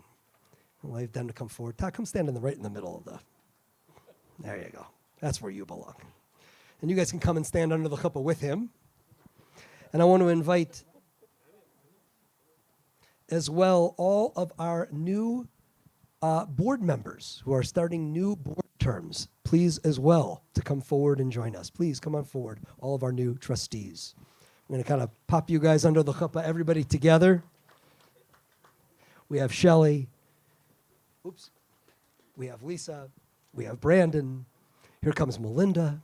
I'll wave them to come forward. Todd, come stand right in the middle of the, there you go. That's where you belong. And you guys can come and stand under the chuppah with him. And I want to invite as well all of our new board members who are starting new board terms, please as well to come forward and join us. Please come on forward, all of our new trustees. I'm going to kind of pop you guys under the chuppah, everybody together. We have Shelley. Oops. We have Lisa. We have Brandon. Here comes Melinda.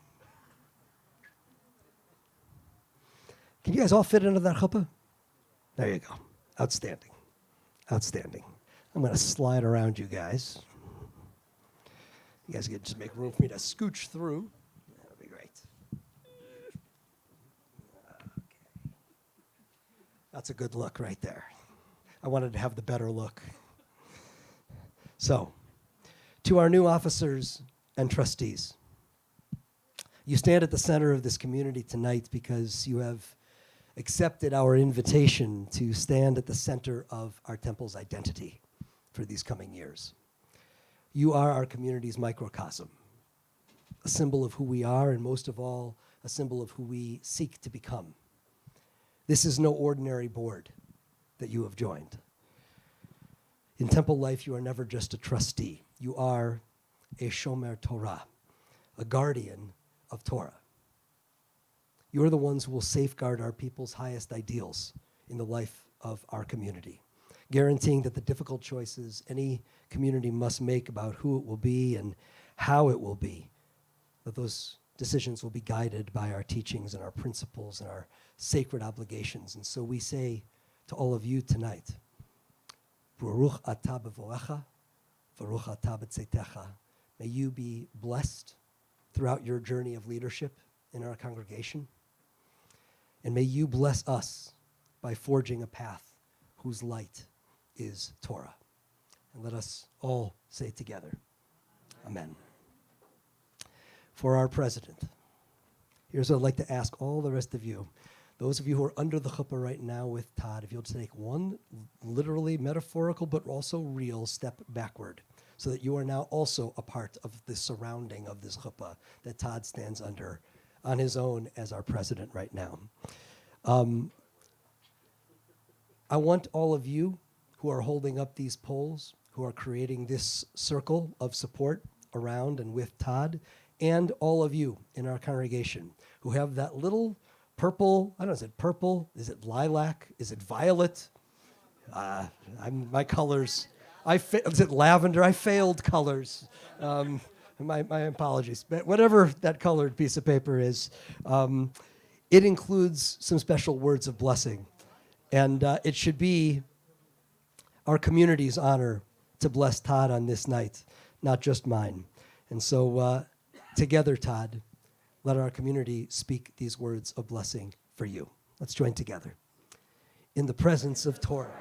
Can you guys all fit into that chuppah? There you go. Outstanding. Outstanding. I'm going to slide around you guys. You guys can just make room for me to scooch through. That'll be great. Okay. That's a good look right there. I wanted to have the better look. So, to our new officers and trustees, you stand at the center of this community tonight because you have accepted our invitation to stand at the center of our temple's identity for these coming years. You are our community's microcosm, a symbol of who we are, and most of all, a symbol of who we seek to become. This is no ordinary board that you have joined. In temple life, you are never just a trustee. You are a shomer Torah, a guardian of Torah. You are the ones who will safeguard our people's highest ideals in the life of our community, guaranteeing that the difficult choices any community must make about who it will be and how it will be, that those decisions will be guided by our teachings and our principles and our sacred obligations. And so we say to all of you tonight, Baruch atah b'voecha, Baruch atah b'tzeitecha. May you be blessed throughout your journey of leadership in our congregation. And may you bless us by forging a path whose light is Torah. And let us all say together, Amen. For our president, here's what I'd like to ask all the rest of you. Those of you who are under the chuppah right now with Todd, if you'll take one literally metaphorical but also real step backward so that you are now also a part of the surrounding of this chuppah that Todd stands under on his own as our president right now. I want all of you who are holding up these poles, who are creating this circle of support around and with Todd, and all of you in our congregation who have that little purple, I don't know, is it purple? Is it lilac? Is it violet? My colors, is it lavender? I failed colors. My apologies. But whatever that colored piece of paper is, it includes some special words of blessing. And it should be our community's honor to bless Todd on this night, not just mine. And so together, Todd, let our community speak these words of blessing for you. Let's join together. In the presence of Torah.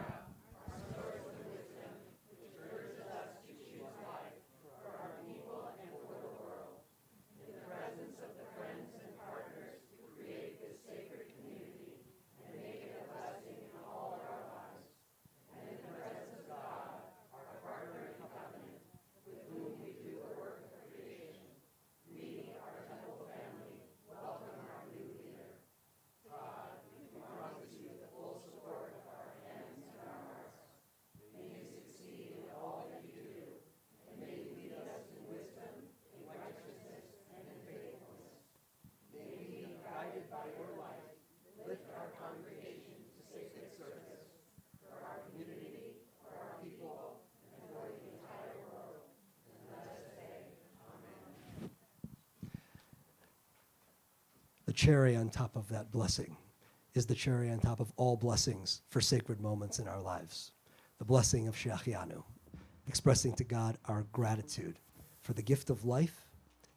The cherry on top of that blessing is the cherry on top of all blessings for sacred moments in our lives. The blessing of Shechianu, expressing to God our gratitude for the gift of life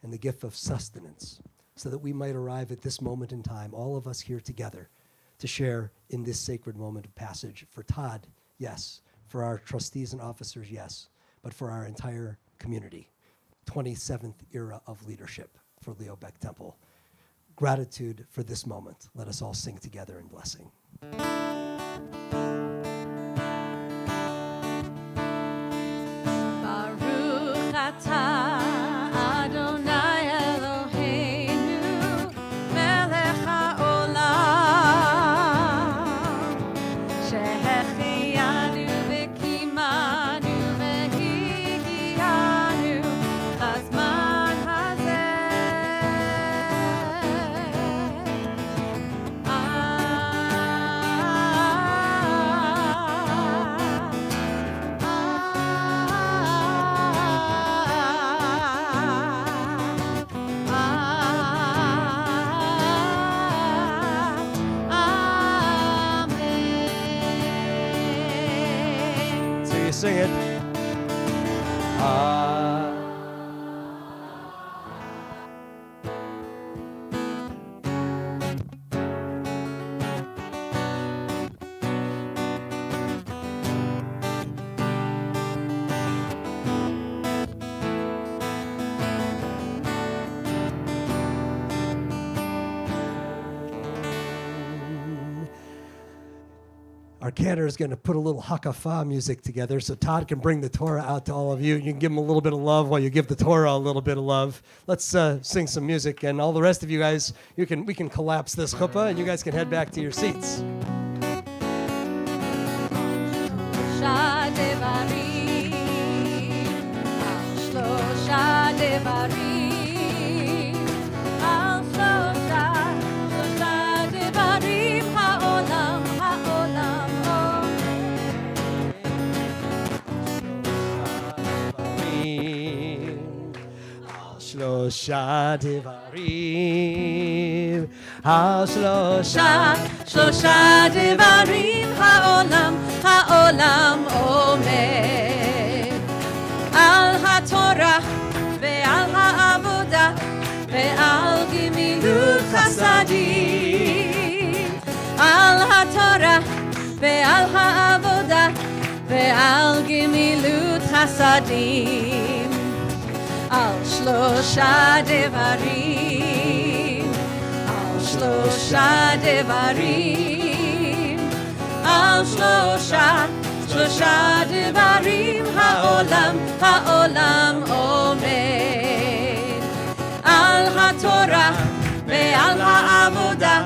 and the gift of sustenance, so that we might arrive at this moment in time, all of us here together, to share in this sacred moment of passage for Todd, yes, for our trustees and officers, yes, but for our entire community. 27th era of leadership for Leo Beck Temple. Gratitude for this moment. Let us all sing together in blessing. Baruch atah Adonai Eloheinu melech haolam שהחיינו וקיימנו והגיענו לזמן הזה. So you sing it. Our cantor is going to put a little hakafah music together so Todd can bring the Torah out to all of you. You can give him a little bit of love while you give the Torah a little bit of love. Let's sing some music, and all the rest of you guys, we can collapse this chuppah, and you guys can head back to your seats. שלושה דברים, על שלושה דברים העולם שלושה דברים, על שלושה דברים העולם עומד, על התורה ועל העבודה ועל גמילות חסדים, על התורה ועל העבודה ועל גמילות חסדים, על שלושה דברים, על שלושה דברים, על שלושה דברים העולם עומד, על התורה ועל העבודה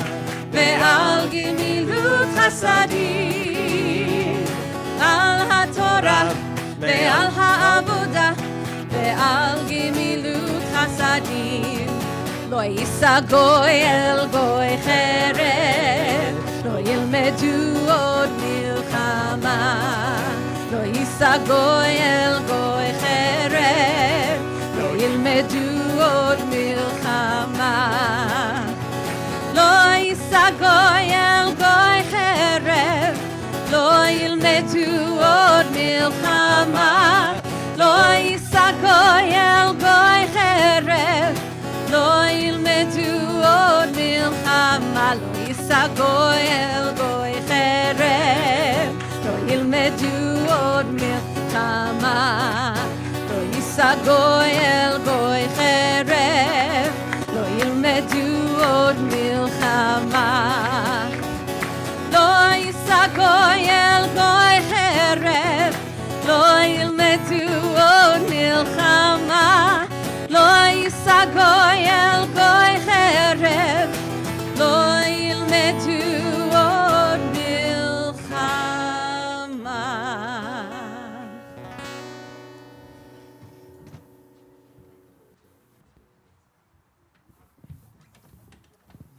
ועל גמילות חסדים, על התורה ועל העבודה ועל גמילות חסדים. לא יישא גוי אל גוי חרב, לא ילמדו עוד מלחמה. לא יישא גוי אל גוי חרב, לא ילמדו עוד מלחמה. לא יישא גוי אל גוי חרב, לא ילמדו עוד מלחמה. לא יישא גוי אל גוי חרב, לא ילמדו עוד מלחמה. לא יישא גוי אל גוי חרב, לא ילמדו עוד מלחמה. לא יישא גוי אל גוי חרב, לא ילמדו עוד מלחמה. לא יישא גוי אל גוי חרב, לא ילמדו עוד מלחמה. לא יישא גוי אל גוי חרב, לא ילמדו עוד מלחמה.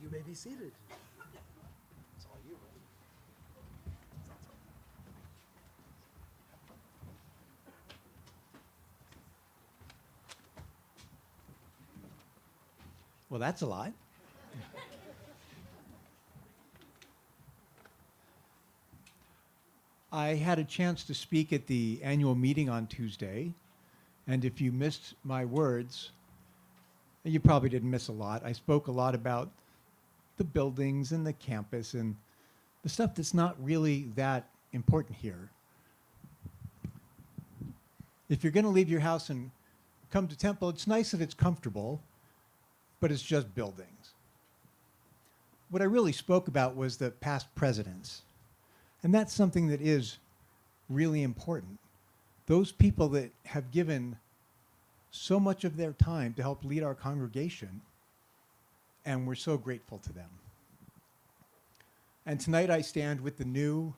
You may be seated. It's all you, buddy. Well, that's a lot. I had a chance to speak at the annual meeting on Tuesday, and if you missed my words, You probably didn't miss a lot. I spoke a lot about the buildings and the campus and the stuff that's not really that important here. If you're going to leave your house and come to Temple, it's nice that it's comfortable, but it's just buildings. What I really spoke about was the past presidents. And that's something that is really important. Those people that have given so much of their time to help lead our congregation, and we're so grateful to them. And tonight I stand with the new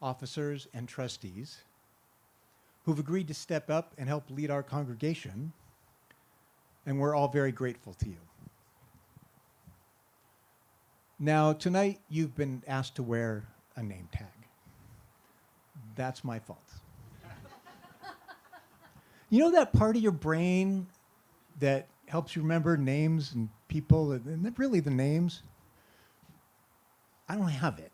officers and trustees who've agreed to step up and help lead our congregation, and we're all very grateful to you. Now, tonight you've been asked to wear a name tag. That's my fault. You know that part of your brain that helps you remember names and people, and really the names? I don't have it.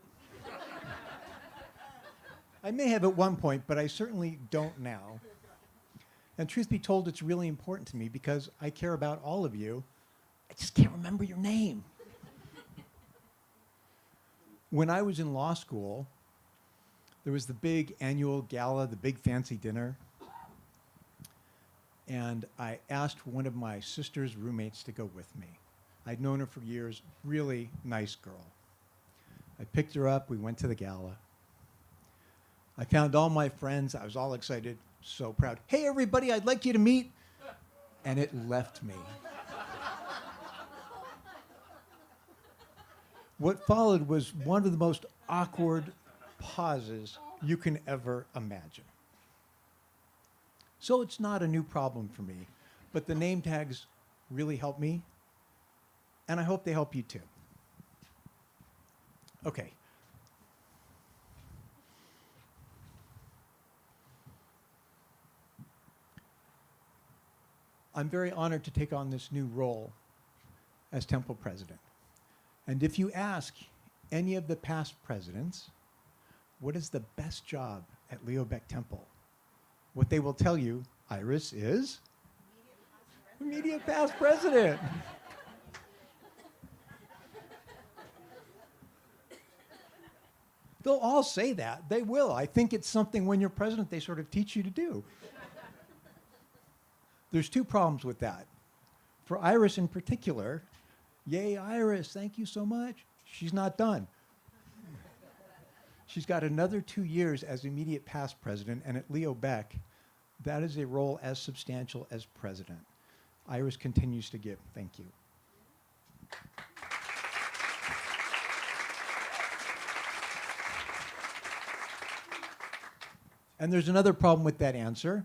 I may have at one point, but I certainly don't now. And truth be told, it's really important to me because I care about all of you. I just can't remember your name. When I was in law school, there was the big annual gala, the big fancy dinner. And I asked one of my sister's roommates to go with me. I'd known her for years, really nice girl. I picked her up, we went to the gala. I found all my friends, I was all excited, so proud. Hey everybody, I'd like you to meet. And it left me. What followed was one of the most awkward pauses you can ever imagine. So it's not a new problem for me, but the name tags really help me, and I hope they help you too. Okay. I'm very honored to take on this new role as Temple President. And if you ask any of the past presidents, what is the best job at Leo Beck Temple? What they will tell you, Iris, is immediate past president. They'll all say that. They will. I think it's something when you're president they sort of teach you to do. There's two problems with that. For Iris in particular, yay, Iris, thank you so much. She's not done. She's got another 2 years as immediate past president, and at Leo Beck, that is a role as substantial as president. Iris continues to give. Thank you. And there's another problem with that answer,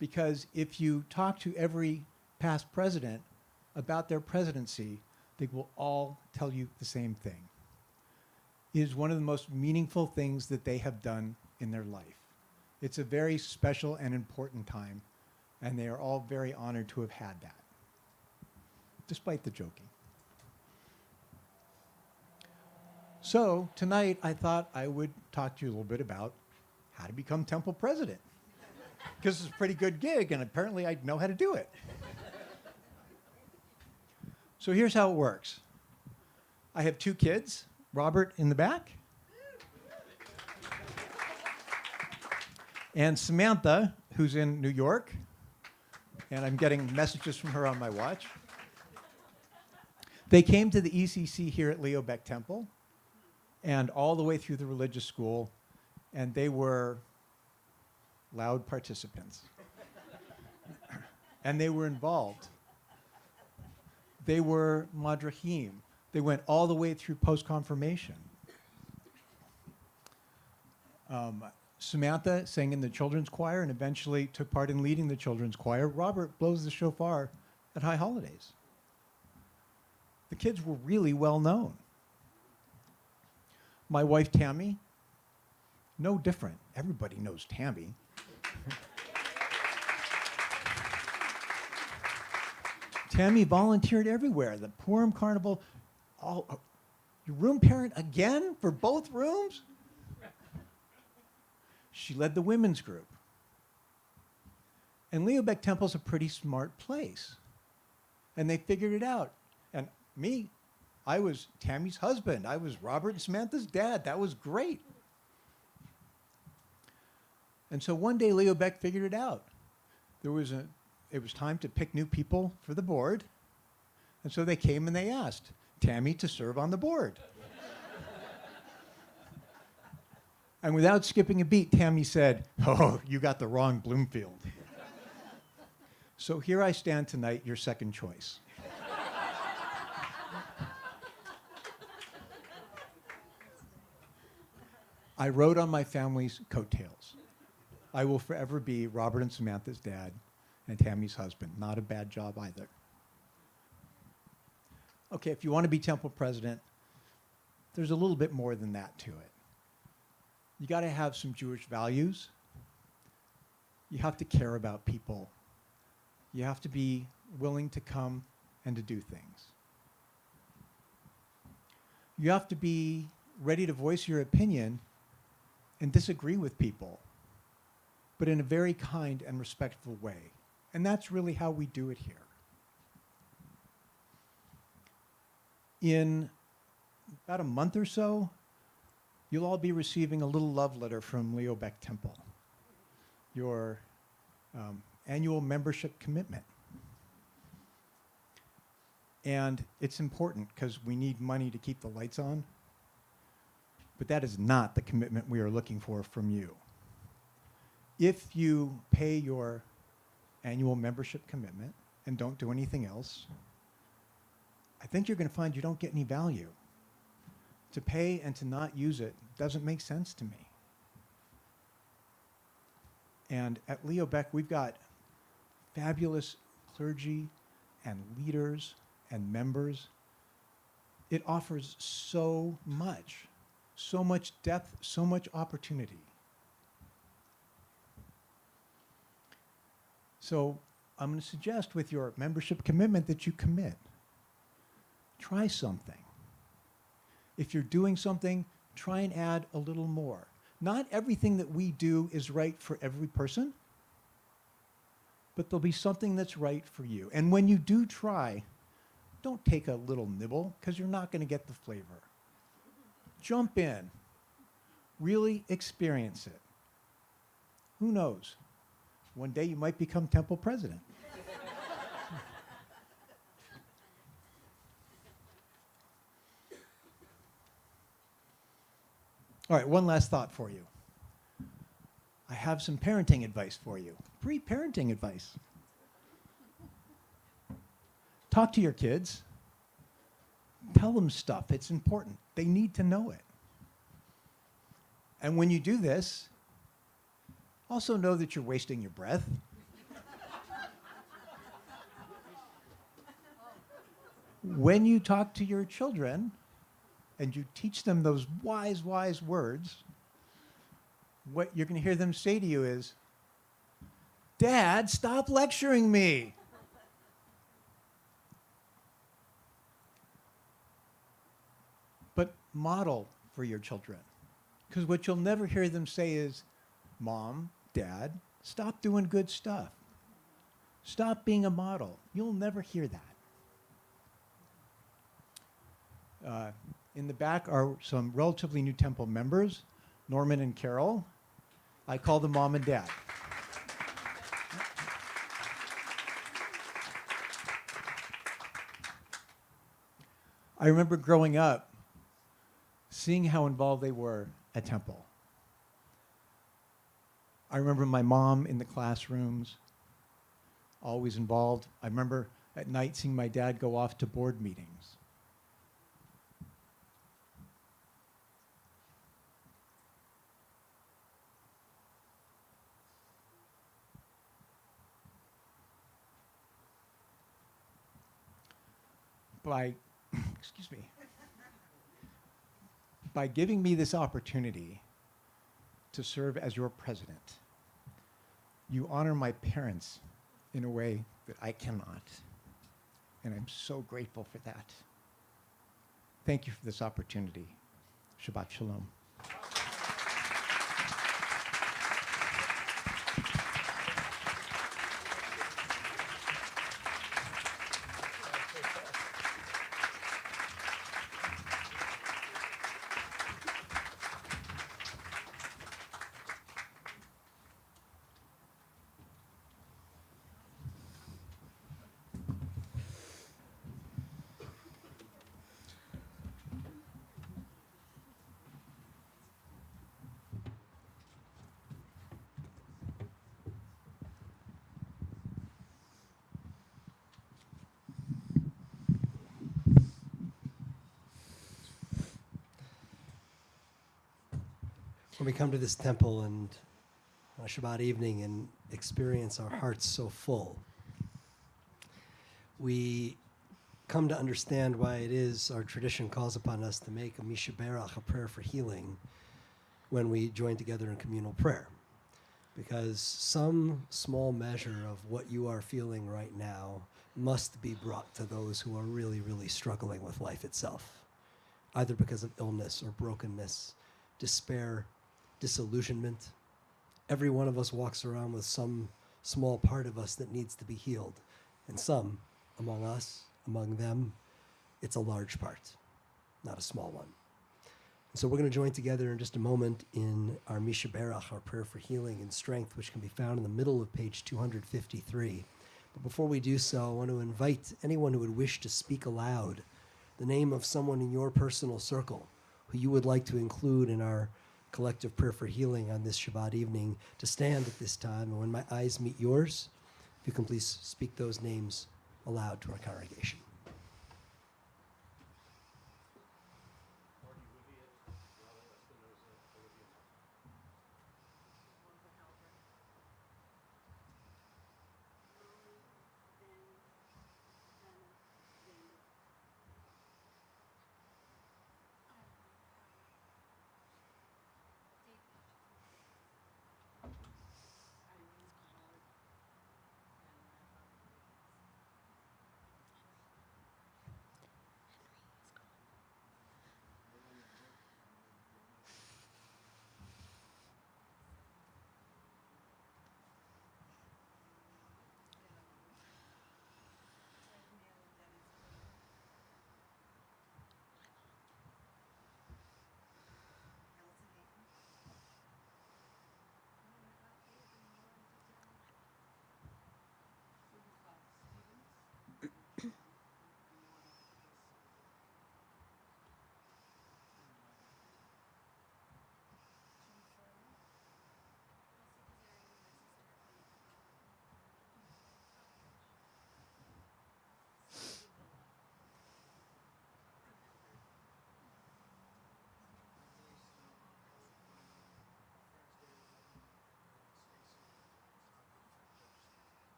because if you talk to every past president about their presidency, they will all tell you the same thing. It is one of the most meaningful things that they have done in their life. It's a very special and important time, and they are all very honored to have had that, despite the joking. So tonight, I thought I would talk to you a little bit about how to become Temple President, because it's a pretty good gig, and apparently I know how to do it. So here's how it works. I have 2 kids, Robert in the back, and Samantha, who's in New York, and I'm getting messages from her on my watch. They came to the ECC here at Leo Beck Temple, and all the way through the religious school, and they were loud participants. And they were involved. They were madrahim. They went all the way through post-confirmation. Samantha sang in the children's choir and eventually took part in leading the children's choir. Robert blows the shofar at high holidays. The kids were really well known. My wife, Tammy, no different. Everybody knows Tammy. Tammy volunteered everywhere. The Purim Carnival. Your room parent again for both rooms? She led the women's group. And Leo Beck Temple's a pretty smart place. And they figured it out. And me, I was Tammy's husband. I was Robert and Samantha's dad. That was great. And so one day Leo Beck figured it out. It was time to pick new people for the board. And so they came and they asked Tammy to serve on the board. And without skipping a beat, Tammy said, "Oh, you got the wrong Bloomfield." So here I stand tonight, your second choice. I rode on my family's coattails. I will forever be Robert and Samantha's dad and Tammy's husband. Not a bad job either. Okay, if you want to be temple president, there's a little bit more than that to it. You got to have some Jewish values. You have to care about people. You have to be willing to come and to do things. You have to be ready to voice your opinion and disagree with people, but in a very kind and respectful way. And that's really how we do it here. In about a month or so, you'll all be receiving a little love letter from Leo Beck Temple, your annual membership commitment. And it's important because we need money to keep the lights on, but that is not the commitment we are looking for from you. If you pay your annual membership commitment and don't do anything else, I think you're going to find you don't get any value. To pay and to not use it doesn't make sense to me. And at Leo Beck, we've got fabulous clergy and leaders and members. It offers so much depth, so much opportunity. So I'm going to suggest with your membership commitment that you commit. Try something. If you're doing something, try and add a little more. Not everything that we do is right for every person, but there'll be something that's right for you. And when you do try, don't take a little nibble, because you're not going to get the flavor. Jump in. Really experience it. Who knows? One day you might become temple president. All right, one last thought for you. I have some parenting advice for you. Free parenting advice. Talk to your kids. Tell them stuff. It's important. They need to know it. And when you do this, also know that you're wasting your breath. When you talk to your children and you teach them those wise, wise words, what you're going to hear them say to you is, "Dad, stop lecturing me." But model for your children. Because what you'll never hear them say is, "Mom, Dad, stop doing good stuff. Stop being a model." You'll never hear that. In the back are some relatively new temple members, Norman and Carol. I call them Mom and Dad. I remember growing up, seeing how involved they were at temple. I remember my mom in the classrooms, always involved. I remember at night seeing my dad go off to board meetings. By giving me this opportunity to serve as your president, you honor my parents in a way that I cannot. And I'm so grateful for that. Thank you for this opportunity. Shabbat Shalom. When we come to this temple and on a Shabbat evening and experience our hearts so full, we come to understand why it is our tradition calls upon us to make a mishaberach, a prayer for healing, when we join together in communal prayer. Because some small measure of what you are feeling right now must be brought to those who are really, really struggling with life itself, either because of illness or brokenness, despair, disillusionment. Every one of us walks around with some small part of us that needs to be healed. And some, among us, among them, it's a large part, not a small one. And so we're going to join together in just a moment in our Mishaberach, our prayer for healing and strength, which can be found in the middle of page 253. But before we do so, I want to invite anyone who would wish to speak aloud the name of someone in your personal circle who you would like to include in our collective prayer for healing on this Shabbat evening to stand at this time. And when my eyes meet yours, if you can please speak those names aloud to our congregation.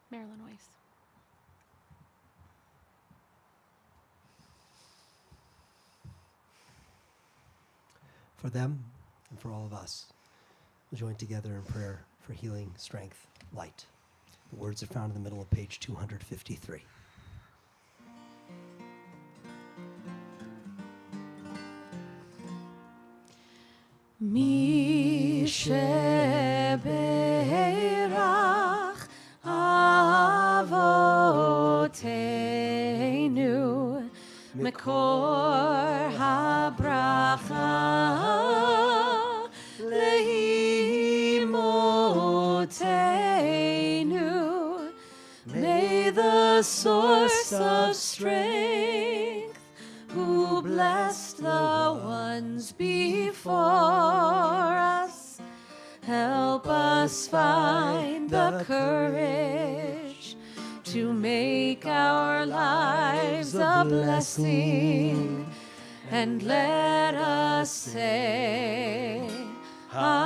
Marilyn Weiss. For them and for all of us, we'll join together in prayer for healing, strength, light. The words are found in the middle of page 253. Misheberach Avotenu Mekor habracha Leimotenu. May the source of strength, who blessed the ones before us, help us find the courage to make our lives a blessing, and let us say Amen.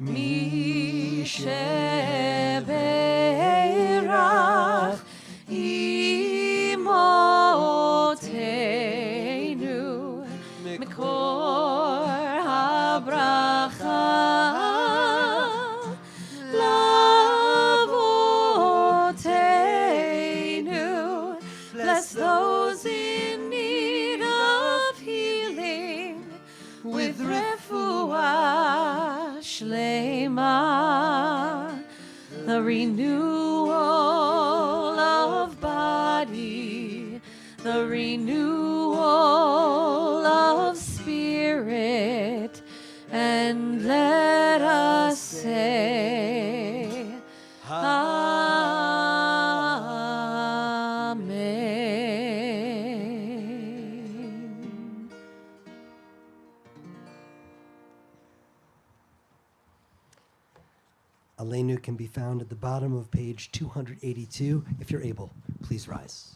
Misheberach imotenu Mekor habracha Lavotenu. Bless those in need of healing with refuah shlema, the renewal of body, the renewal of spirit, it, and let us say, Amen. Aleinu can be found at the bottom of page 282. If you're able, please rise.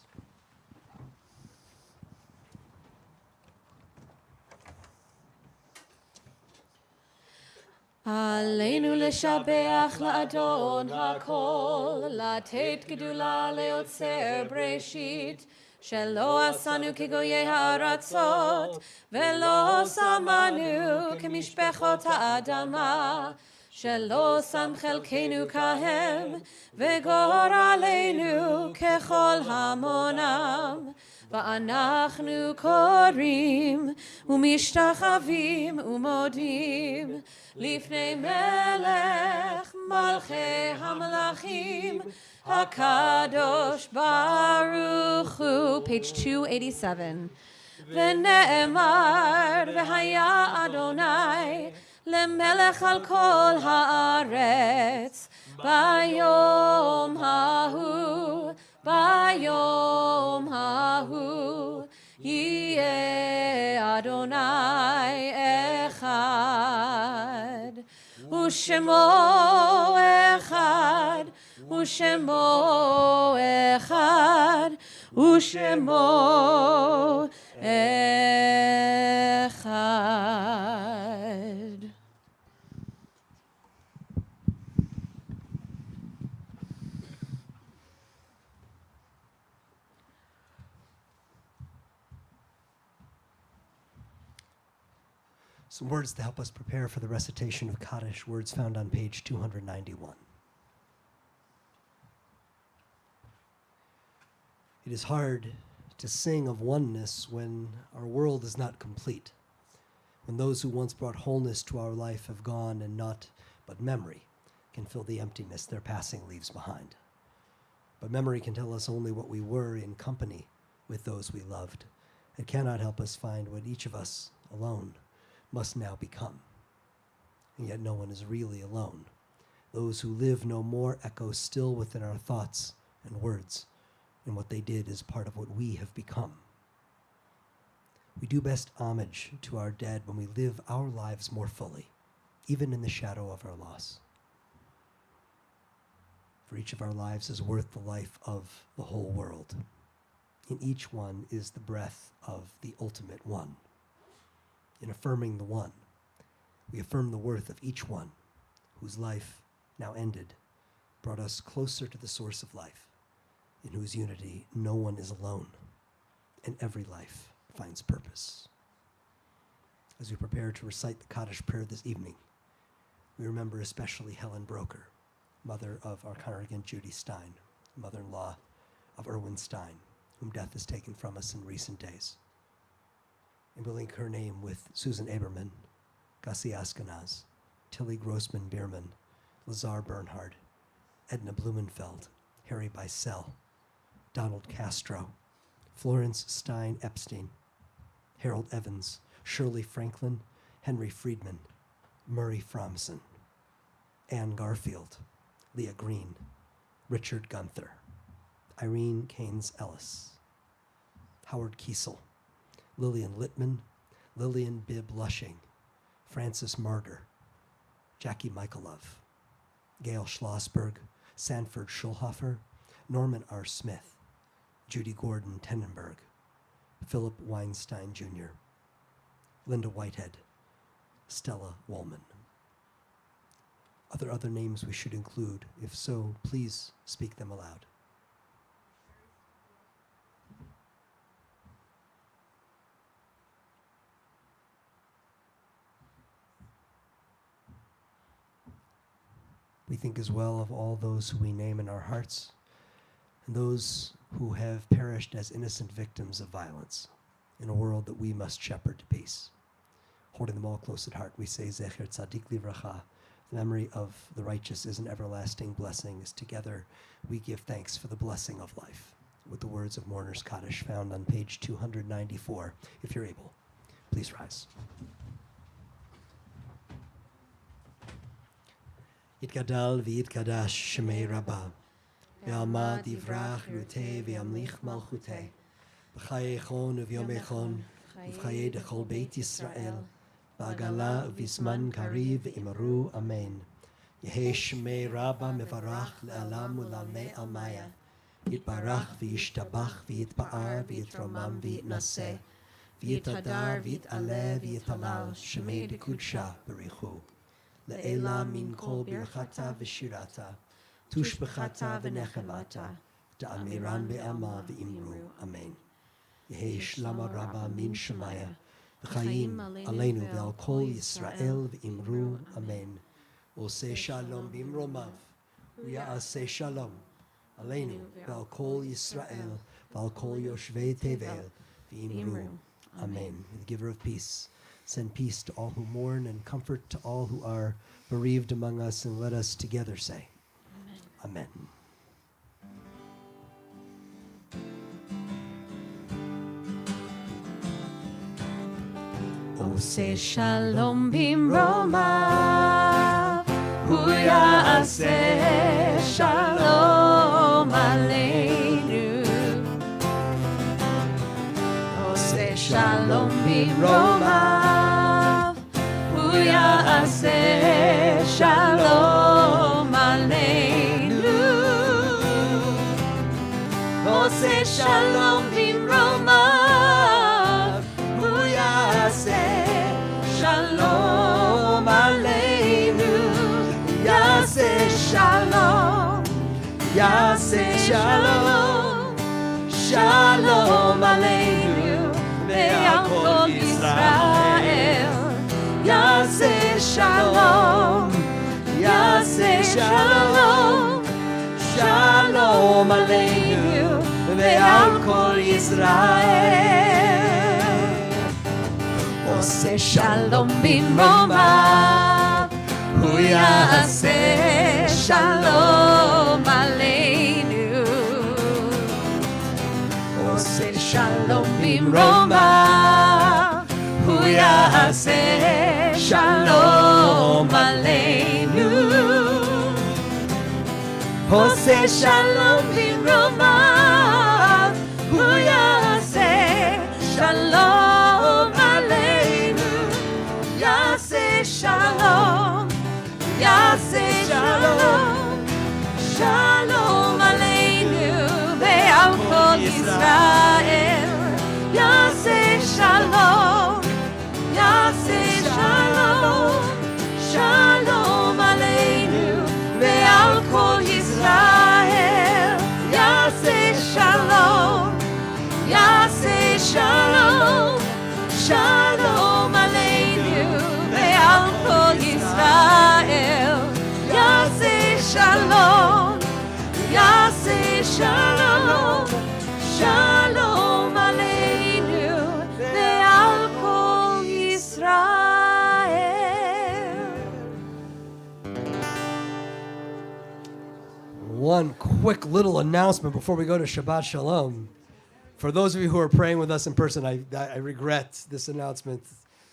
עלינו לשבח לאדון הכל, לתת גדולה ליוצר בראשית, שלא עשנו כגויי הארצות, ולא שמנו כמשפחות האדמה, שלא שם חלקנו כהם, וגורלנו ככל המונם. ואנחנו קוראים ומשתחווים ומודים לפני מלך מלכי המלכים הקדוש ברוך הוא. Page 287. ונאמר והיה אדוני למלך על כל הארץ ביום ההוא. ביום ההוא יהיה אדוני אחד, ושמו אחד, ושמו אחד, ושמו אחד. Some words to help us prepare for the recitation of Kaddish, words found on page 291. It is hard to sing of oneness when our world is not complete, when those who once brought wholeness to our life have gone and naught but memory can fill the emptiness their passing leaves behind. But memory can tell us only what we were in company with those we loved. It cannot help us find what each of us alone must now become. And yet no one is really alone. Those who live no more echo still within our thoughts and words, and what they did is part of what we have become. We do best homage to our dead when we live our lives more fully, even in the shadow of our loss. For each of our lives is worth the life of the whole world. In each one is the breath of the ultimate one. In affirming the one, we affirm the worth of each one whose life, now ended, brought us closer to the source of life, in whose unity no one is alone, and every life finds purpose. As we prepare to recite the Kaddish prayer this evening, we remember especially Helen Broker, mother of our congregant Judy Stein, mother-in-law of Erwin Stein, whom death has taken from us in recent days. And we link her name with Susan Aberman, Gussie Askenaz, Tilly Grossman Bierman, Lazar Bernhard, Edna Blumenfeld, Harry Beisel, Donald Castro, Florence Stein Epstein, Harold Evans, Shirley Franklin, Henry Friedman, Murray Fromson, Anne Garfield, Leah Green, Richard Gunther, Irene Keynes Ellis, Howard Kiesel, Lillian Littman, Lillian Bibb Lushing, Francis Martyr, Jackie Michaelov, Gail Schlossberg, Sanford Schulhofer, Norman R. Smith, Judy Gordon Tenenberg, Philip Weinstein Jr., Linda Whitehead, Stella Woolman. Are there other names we should include? If so, please speak them aloud. We think as well of all those who we name in our hearts, and those who have perished as innocent victims of violence in a world that we must shepherd to peace. Holding them all close at heart, we say, Zecher Tzadik Livracha, the memory of the righteous is an everlasting blessing, as together we give thanks for the blessing of life, with the words of Mourner's Kaddish found on page 294. If you're able, please rise. יתגדל ויתקדש שמי רבה. ועלמא דברך רותי וימליך מלכותי. בחיי חון וביומי חון, ובחיי דכל בית ישראל. בעגלה ובזמן קריב ואמרו אמן. יהי שמי רבה מברך לעלם ולעלמי עלמיה. יתברך וישתבח ויתפאר ויתרומם ויתנשא. ויתהדר ויתעלה ויתהלל שמי דקודשה בריחו. לעילה מן כל ברכתה ושירתה, תושבחתה ונחמתה, דאמירן בעלמא ואמרו אמן. יהי שלמה רבה מן שמיה, וחיים עלינו ועל כל ישראל ואמרו אמן. עושה שלום במרומיו, ויעשה שלום עלינו ועל כל ישראל ועל כל יושבי תבל, ואמרו amen. The giver of peace, send peace to all who mourn and comfort to all who are bereaved among us, and let us together say, amen. עושה שלום במרומיו, הוא יעשה שלום עלינו. עושה שלום במרומיו, הוא יעשה שלום עלינו. עושה שלום במרומיו, הוא יעשה שלום עלינו. יעשה שלום, יעשה שלום, שלום עלינו ועל כל ישראל. יעשה שלום, יעשה שלום, שלום עלינו ועל כל ישראל. עושה שלום במרומיו, הוא יעשה שלום עלינו. עושה שלום במרומיו, הוא יעשה שלום עלינו. עושה שלום במרומיו, הוא יעשה שלום עלינו. יעשה שלום, יעשה שלום, שלום עלינו ועל כל ישראל. יעשה שלום, יעשה שלום, שלום עלינו ועל כל ישראל. יעשה שלום, יעשה שלום, שלום עלינו ועל כל ישראל. יעשה שלום, יעשה שלום, שלום עלינו ועל כל ישראל. One quick little announcement before we go to Shabbat Shalom. For those of you who are praying with us in person, I regret this announcement.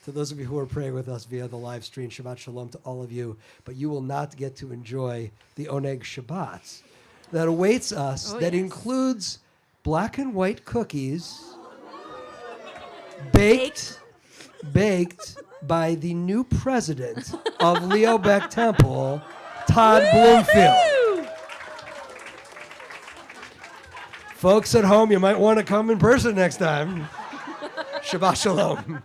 To those of you who are praying with us via the live stream, Shabbat Shalom to all of you. But you will not get to enjoy the Oneg Shabbat that awaits us, that includes black and white cookies baked by the new president of Leo Beck Temple, Todd Bloomfield. Folks at home, you might want to come in person next time. Shabbat Shalom.